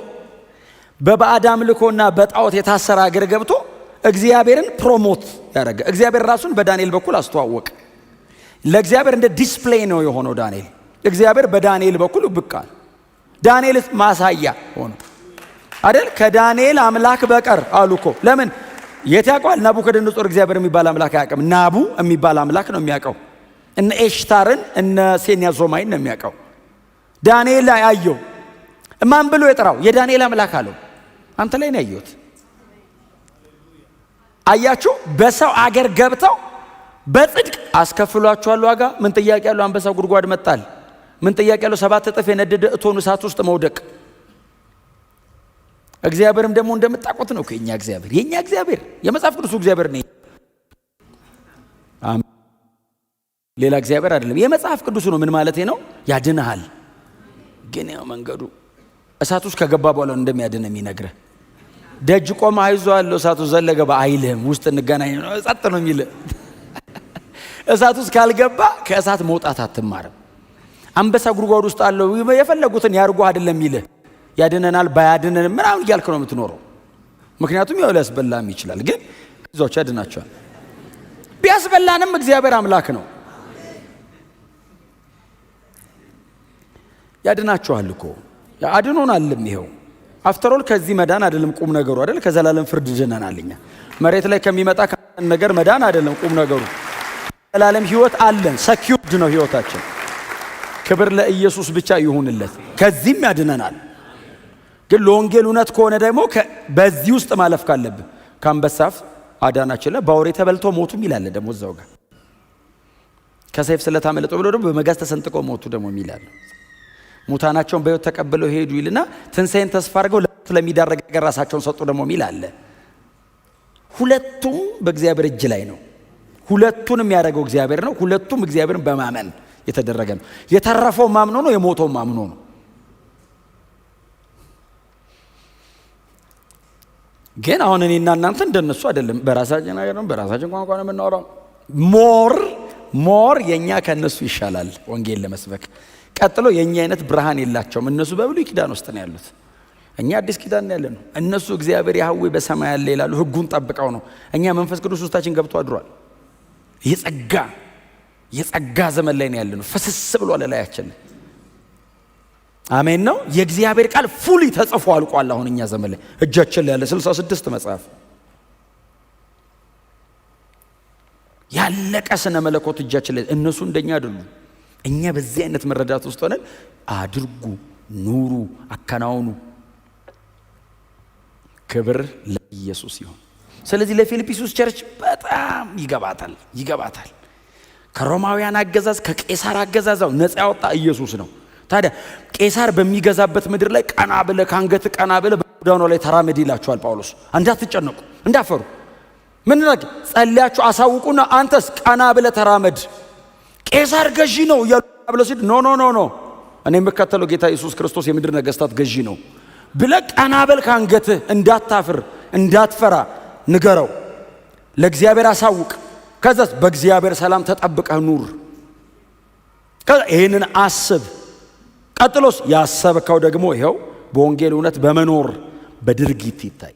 በባዕድ አምልኮና በጣዖት የታሰረ ሀገር ገብቶ እግዚአብሔርን ፕሮሞት ያደረገ፣ እግዚአብሔር ራሱን በዳንኤል በኩል አስተዋወቀ። ለእግዚአብሔር እንደ ዲስፕሌይ ነው የሆነው ዳንኤል። እግዚአብሔር በዳንኤል በኩል ብቃል። ዳንኤል ማሳያ ሆነ አይደል? ከዳንኤል አምላክ በቀር አሉ እኮ። ለምን የት ያውቀዋል? ናቡከደነጾር እግዚአብሔር የሚባል አምላክ አያውቅም። ናቡ የሚባል አምላክ ነው የሚያውቀው። እነ ኤሽታርን እነ ሴኒያዞማይን ነው የሚያውቀው። ዳንኤል ላይ አየው። ማን ብሎ የጠራው? የዳንኤል አምላክ አለው። አንተ ላይ ነው ያየሁት። አያችሁ፣ በሰው አገር ገብተው በጽድቅ አስከፍሏቸዋል ዋጋ። ምን ጥያቄ ያለው? አንበሳ ጉድጓድ መጣል። ምን ጥያቄ ያለው? 7 እጥፍ የነደደ እቶን እሳት ውስጥ መውደቅ። እግዚአብሔርም ደግሞ እንደምታውቁት ነው የኛ እግዚአብሔር፣ የኛ እግዚአብሔር የመጽሐፍ ቅዱሱ እግዚአብሔር ነው። ሌላ እግዚአብሔር አይደለም፣ የመጽሐፍ ቅዱሱ ነው። ምን ማለት ነው? ያድንሃል። ግን ያው መንገዱ እሳት ውስጥ ከገባ በኋላ እንደሚያድን የሚነግርህ። ደጅ ቆመ አይዞሃለሁ እሳቱ ዘለገባ አይልህም። ውስጥ እንገናኝ ነው ጸጥ ነው የሚል። እሳት ውስጥ ካልገባ ከእሳት መውጣት አትማርም። አንበሳ ጉድጓድ ውስጥ አለው የፈለጉትን ያርጉ አይደለም የሚልህ። ያድነናል ባያድነንም ምናምን እያልክ ነው የምትኖረው። ምክንያቱም ያው ሊያስበላም ይችላል፣ ግን እዛዎች ያድናቸዋል። ቢያስበላንም እግዚአብሔር አምላክ ነው፣ ያድናቸዋል እኮ አድኖናልም። ይኸው አፍተሮል ከዚህ መዳን አይደለም ቁም ነገሩ አይደል? ከዘላለም ፍርድ ድነናል እኛ። መሬት ላይ ከሚመጣ ነገር መዳን አይደለም ቁም ነገሩ። ዘላለም ህይወት አለን፣ ሰኪውርድ ነው ህይወታችን። ክብር ለኢየሱስ ብቻ ይሁንለት። ከዚህም ያድነናል። ግን ለወንጌል እውነት ከሆነ ደግሞ በዚህ ውስጥ ማለፍ ካለብን ከአንበሳፍ አዳናችን ላይ በአውሬ ተበልቶ ሞቱ ይላል። ደግሞ እዛው ጋር ከሰይፍ ስለታመለጠው ብሎ ደግሞ በመጋዝ ተሰንጥቀው ሞቱ ደግሞ ይላል። ሙታናቸውን በሕይወት ተቀብለው ሄዱ ይልና ትንሣኤን ተስፋ አድርገው ለሚዳረግ ነገር ራሳቸውን ሰጡ ደግሞ ይላል። ሁለቱም በእግዚአብሔር እጅ ላይ ነው። ሁለቱንም ያደረገው እግዚአብሔር ነው። ሁለቱም እግዚአብሔርን በማመን የተደረገ ነው። የተረፈው ማምኖ ነው፣ የሞተው ማምኖ ነው። ግን አሁን እኔና እናንተ እንደነሱ አይደለም። በራሳችን ነገር ነው፣ በራሳችን ቋንቋ ነው የምናወራው። ሞር የኛ ከነሱ ይሻላል ወንጌል ለመስበክ። ቀጥሎ የኛ አይነት ብርሃን የላቸውም። እነሱ በብሉይ ኪዳን ውስጥ ነው ያሉት፣ እኛ አዲስ ኪዳን ነው ያለነው። እነሱ እግዚአብሔር ያህዌ በሰማይ ያለ ይላሉ፣ ሕጉን ጠብቀው ነው። እኛ መንፈስ ቅዱስ ውስጣችን ገብቶ አድሯል። የጸጋ ዘመን ላይ ነው ያለነው። ፍስስ ብሏል ላያችን። አሜን ነው። የእግዚአብሔር ቃል ፉሊ ተጽፎ አልቋል። አሁን እኛ ዘመን ላይ እጃችን ላይ ያለ 66 መጽሐፍ ያለቀ ስነ መለኮት እጃችን ላይ። እነሱ እንደኛ አይደሉም። እኛ በዚህ አይነት መረዳት ውስጥ ሆነን አድርጉ፣ ኑሩ፣ አከናውኑ። ክብር ለኢየሱስ ይሁን። ስለዚህ ለፊልጵስዩስ ቸርች በጣም ይገባታል። ከሮማውያን አገዛዝ ከቄሳር አገዛዛው ነፃ ያወጣ ኢየሱስ ነው። ታዲያ ቄሳር በሚገዛበት ምድር ላይ ቀና ብለ ካንገት ቀና ብለ በጎዳናው ላይ ተራመድ ይላችኋል ጳውሎስ። እንዳትጨነቁ እንዳፈሩ ምን ነው ጸልያችሁ አሳውቁና አንተስ ቀና ብለ ተራመድ። ቄሳር ገዢ ነው ያብለ ሲል ኖ እኔ የምከተለው ጌታ ኢየሱስ ክርስቶስ የምድር ነገስታት ገዢ ነው ብለ ቀና በል ካንገት እንዳታፍር እንዳትፈራ ንገረው። ለእግዚአብሔር አሳውቅ። ከዛስ በእግዚአብሔር ሰላም ተጠብቀህ ኑር። ይሄንን አስብ። ቀጥሎስ ያሰብከው ደግሞ ይሄው በወንጌል እውነት በመኖር በድርጊት ይታይ።